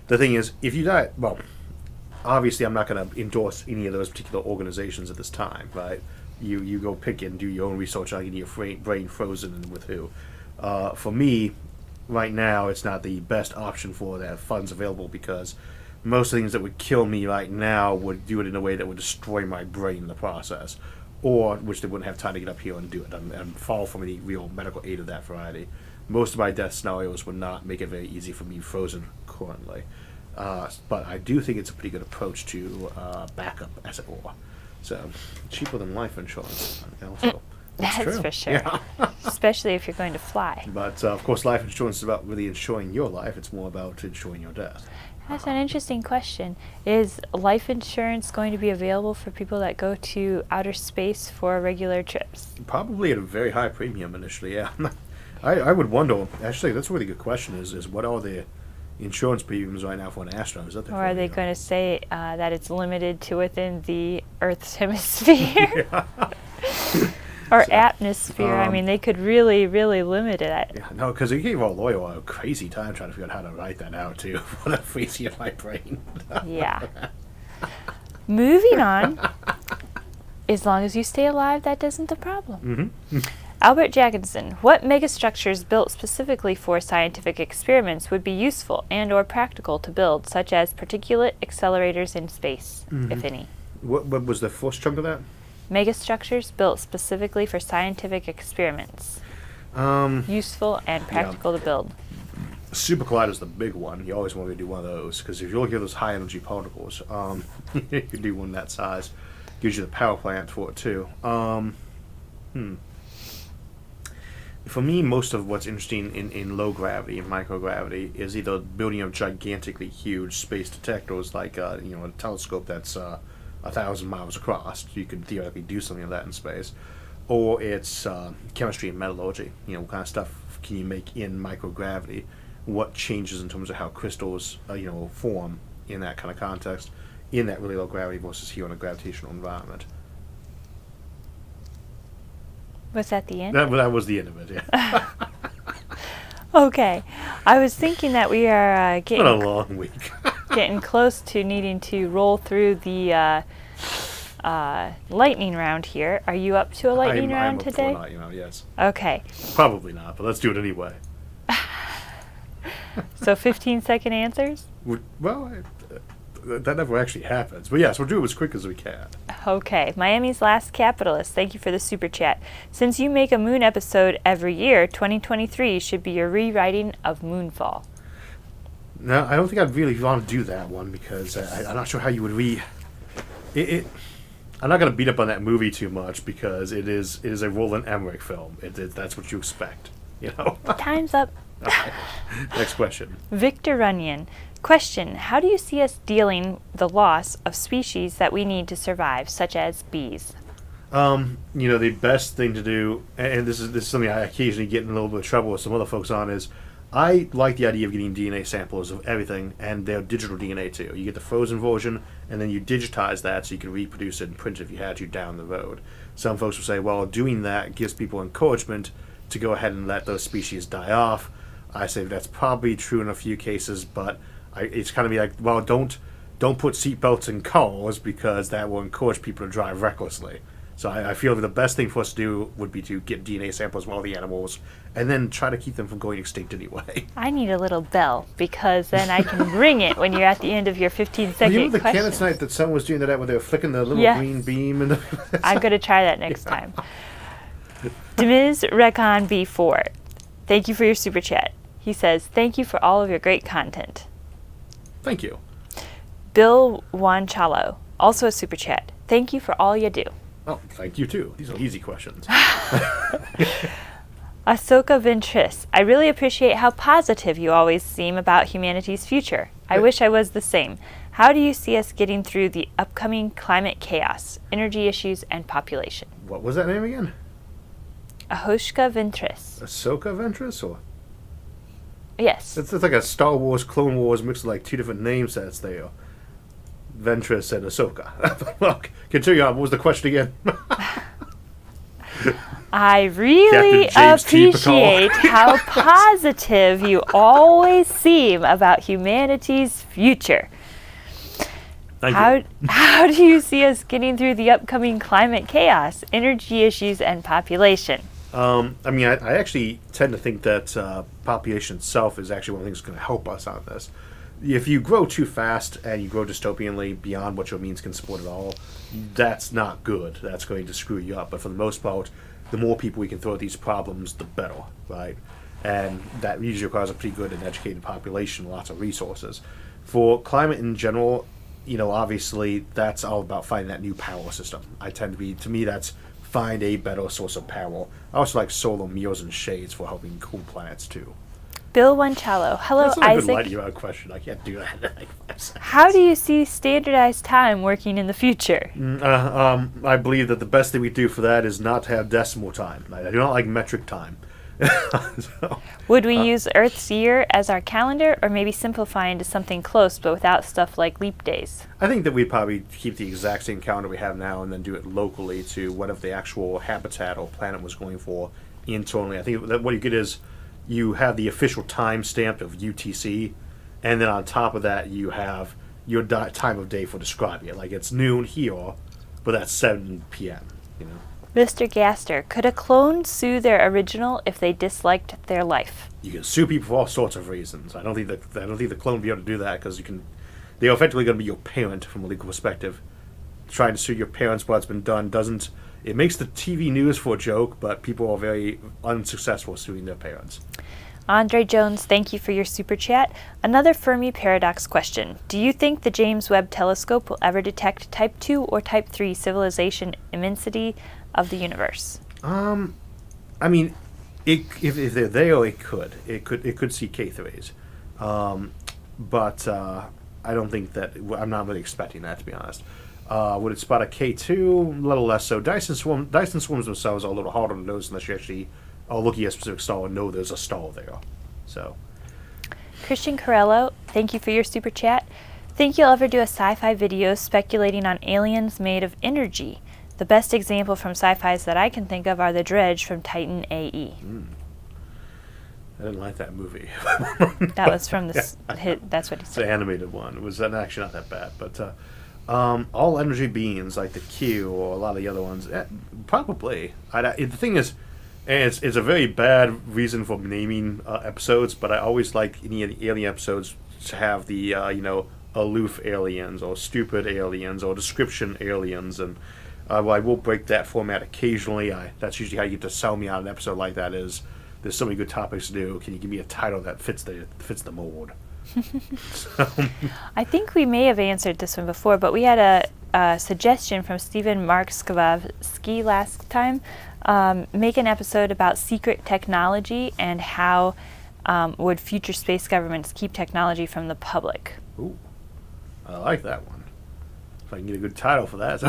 the thing is, if you die, well, obviously I'm not going to endorse any of those particular organizations at this time, right? You go pick and do your own research on getting your brain frozen and with who. For me, right now, it's not the best option for that funds available because most things that would kill me right now would do it in a way that would destroy my brain in the process, or which they wouldn't have time to get up here and do it and fall from any real medical aid of that variety. Most of my death scenarios would not make it very easy for me frozen currently. But I do think it's a pretty good approach to backup, as it were. So, cheaper than life insurance. Also. That's true. for sure. Yeah. Especially if you're going to fly. But, of course, life insurance is about really insuring your life. It's more about insuring your death. That's an interesting question. Is life insurance going to be available for people that go to outer space for regular trips? Probably at a very high premium initially, yeah. I would wonder. Actually, that's a really good question. Is what are the insurance premiums right now for an astronaut? Is that the Or are they going to say that it's limited to within the Earth's hemisphere? Or atmosphere? I mean, they could really, really limit it. Yeah, no, because he gave our lawyer a crazy time trying to figure out how to write that out, too. What a freezy in my brain. Yeah. Moving on. As long as you stay alive, that isn't a problem. Albert Jackinson, what megastructures built specifically for scientific experiments would be useful and or practical to build, such as particulate accelerators in space, if any? What was the first chunk of that? Megastructures built specifically for scientific experiments. Useful and practical to build. Super collider is the big one. You always want to do one of those, because if you're looking at those high energy particles, you can do one that size. Gives you the power plant for it too. For me, most of what's interesting in low gravity and microgravity is either building of gigantically huge space detectors, like a telescope that's 1,000 miles across. You could theoretically do something like that in space, or it's chemistry and metallurgy. What kind of stuff can you make in microgravity? What changes in terms of how crystals form in that kind of context, in that really low gravity versus here in a gravitational environment. Was that the end? That was the end of it, yeah. Okay. I was thinking that we are It's been a long week. getting close to needing to roll through the lightning round here. Are you up to a lightning round today? I'm up for a lightning round, yes. Okay. Probably not, but let's do it anyway. So 15-second answers? Well, that never actually happens. But yes, we'll do it as quick as we can. Okay. Miami's Last Capitalist, thank you for the super chat. Since you make a moon episode every year, 2023 should be your rewriting of Moonfall. No, I don't think I'd really want to do that one, because I'm not sure how you would it. I'm not going to beat up on that movie too much, because it is a Roland Emmerich film. That's what you expect, Time's up. Okay. Next question. Victor Runyon. Question, how do you see us dealing the loss of species that we need to survive, such as bees? The best thing to do, and this is something I occasionally get in a little bit of trouble with some other folks on, is I like the idea of getting DNA samples of everything, and they're digital DNA too. You get the frozen version, and then you digitize that so you can reproduce it and print it if you had to down the road. Some folks will say, well, doing that gives people encouragement to go ahead and let those species die off. I say that's probably true in a few cases, but it's kind of be like, well, don't put seatbelts in cars, because that will encourage people to drive recklessly. So I feel that the best thing for us to do would be to get DNA samples of all the animals, and then try to keep them from going extinct anyway. I need a little bell, because then I can ring it when you're at the end of your 15-second question. Remember the Cannon night that someone was doing that where they were flicking the little green beam? And I'm going to try that next time. Demiz Recon B4, thank you for your super chat. He says, thank you for all of your great content. Thank you. Bill Wanchalo, also a super chat. Thank you for all you do. Oh, thank you too. These are easy questions. Ahsoka Ventris, I really appreciate how positive you always seem about humanity's future. I wish I was the same. How do you see us getting through the upcoming climate chaos, energy issues, and population? What was that name again? Ahsoka Ventris. Ahsoka Ventress, or? Yes. It's like a Star Wars, Clone Wars mixed with like two different name sets there. Ventress and Ahsoka. Well, continue on. What was the question again? I really appreciate how positive you always seem about humanity's future. Thank you. How do you see us getting through the upcoming climate chaos, energy issues, and population? I actually tend to think that population itself is actually one of the things that's going to help us on this. If you grow too fast and you grow dystopianly beyond what your means can support at all, that's not good. That's going to screw you up. But for the most part, the more people we can throw at these problems, the better, right? And that usually requires a pretty good and educated population, lots of resources. For climate in general, obviously that's all about finding that new power system. To me, that's find a better source of power. I also like solar mirrors and shades for helping cool planets too. Bill Wanchalo. Hello, That's not a Isaac. good light-year-out question. I can't do that in like 5 seconds. How do you see standardized time working in the future? I believe that the best thing we do for that is not to have decimal time. I do not like metric time. So, Would we use Earth's year as our calendar, or maybe simplify into something close but without stuff like leap days? I think that we'd probably keep the exact same calendar we have now and then do it locally to whatever the actual habitat or planet was going for internally. I think that what you get is you have the official time stamp of UTC, and then on top of that you have your time of day for describing it. Like it's noon here, but that's 7 p.m., you know. Mr. Gaster, could a clone sue their original if they disliked their life? You can sue people for all sorts of reasons. I don't think the clone will be able to do that because they're effectively going to be your parent from a legal perspective. Trying to sue your parents for what's been done doesn't. It makes the TV news for a joke, but people are very unsuccessful suing their parents. Andre Jones, thank you for your super chat. Another Fermi paradox question. Do you think the James Webb Telescope will ever detect Type 2 or Type 3 civilization immensity of the universe? I mean, if they're there, it could. It could see K3s. But I don't think that. I'm not really expecting that, to be honest. Would it spot a K2? A little less so. Dyson swarms themselves are a little harder to notice unless you actually are looking at a specific star and know there's a star there. So. Christian Corello, thank you for your super chat. Think you'll ever do a sci-fi video speculating on aliens made of energy? The best example from sci-fis that I can think of are the Dredge from Titan AE. I didn't like that movie. That was from the that's what he said. The animated one. It was actually not that bad, but all energy beings like the Q or a lot of the other ones, probably. The thing is, it's a very bad reason for naming episodes, but I always like any of the alien episodes to have the aloof aliens or stupid aliens or description aliens, and well, I will break that format occasionally. That's usually how you get to sell me on an episode like that. Is there's so many good topics to do? Can you give me a title that fits the mold? So. I think we may have answered this one before, but we had a suggestion from Stephen Markskavsky last time. Make an episode about secret technology and how would future space governments keep technology from the public. Ooh, I like that one. If I can get a good title for that.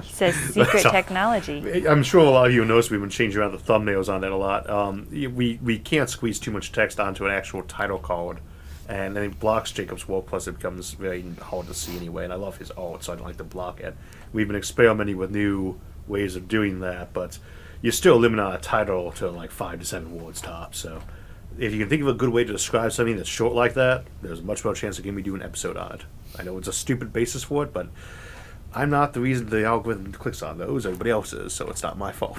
He says secret technology. I'm sure a lot of you noticed we've been changing around the thumbnails on that a lot. We can't squeeze too much text onto an actual title card, and then it blocks Jacob's work, plus it becomes very hard to see anyway, and I love his art, so I don't like to block it. We've been experimenting with new ways of doing that, but you're still limited on a title to like 5 to 7 words tops, so if you can think of a good way to describe something that's short like that, there's a much better chance of getting me do an episode on it. I know it's a stupid basis for it, but I'm not the reason the algorithm clicks on those. Everybody else is, so it's not my fault.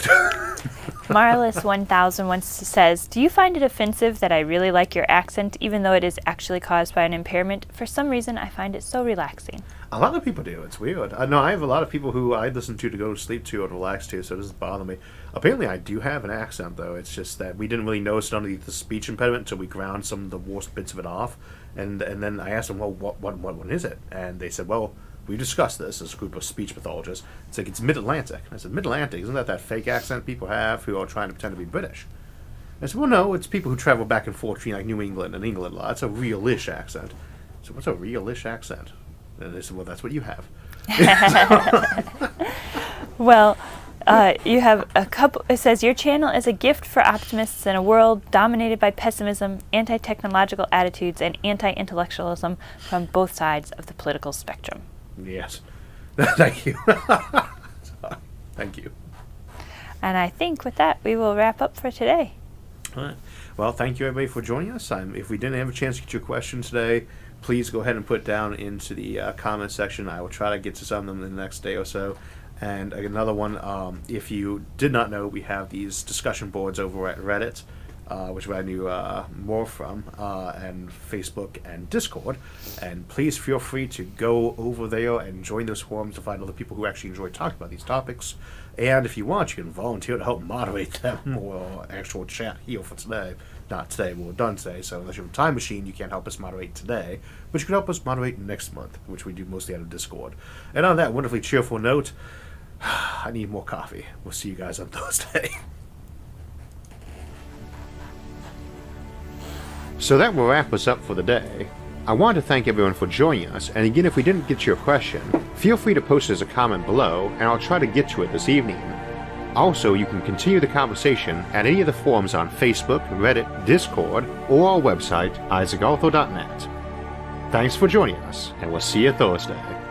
Marlis1000 says, do you find it offensive that I really like your accent, even though it is actually caused by an impairment? For some reason, I find it so relaxing. A lot of people do. It's weird. No, I have a lot of people who I listen to go to sleep to or to relax to, so it doesn't bother me. Apparently, I do have an accent, though. It's just that we didn't really notice it underneath the speech impediment until we ground some of the worst bits of it off. And then I asked them, well, what one is it? And they said, well, we discussed this as a group of speech pathologists. It's like, it's Mid-Atlantic. I said, Mid-Atlantic? Isn't that fake accent people have who are trying to pretend to be British? I said, well, no, it's people who travel back and forth between like New England and England a lot. It's a real-ish accent. I said, what's a real-ish accent? And they said, well, that's what you have. Well, you have a couple. It says, your channel is a gift for optimists in a world dominated by pessimism, anti-technological attitudes, and anti-intellectualism from both sides of the political spectrum. Yes. Thank you. Thank you. And I think with that, we will wrap up for today. All right. Well, thank you, everybody, for joining us. If we didn't have a chance to get your question today, please go ahead and put it down into the comment section. I will try to get to some of them in the next day or so. And another one, if you did not know, we have these discussion boards over at Reddit, which I knew more from, and Facebook and Discord. And please feel free to go over there and join those forums to find other people who actually enjoy talking about these topics. And if you want, you can volunteer to help moderate them or actual chat here for today. Not today, we're done today, so unless you have a time machine, you can't help us moderate today. But you can help us moderate next month, which we do mostly out of Discord. And on that wonderfully cheerful note, I need more coffee. We'll see you guys on Thursday. So that will wrap us up for the day. I want to thank everyone for joining us, and again, if we didn't get to your question, feel free to post as a comment below, and I'll try to get to it this evening. Also, you can continue the conversation at any of the forums on Facebook, Reddit, Discord, or our website, isaacarthur.net. Thanks for joining us, and we'll see you Thursday.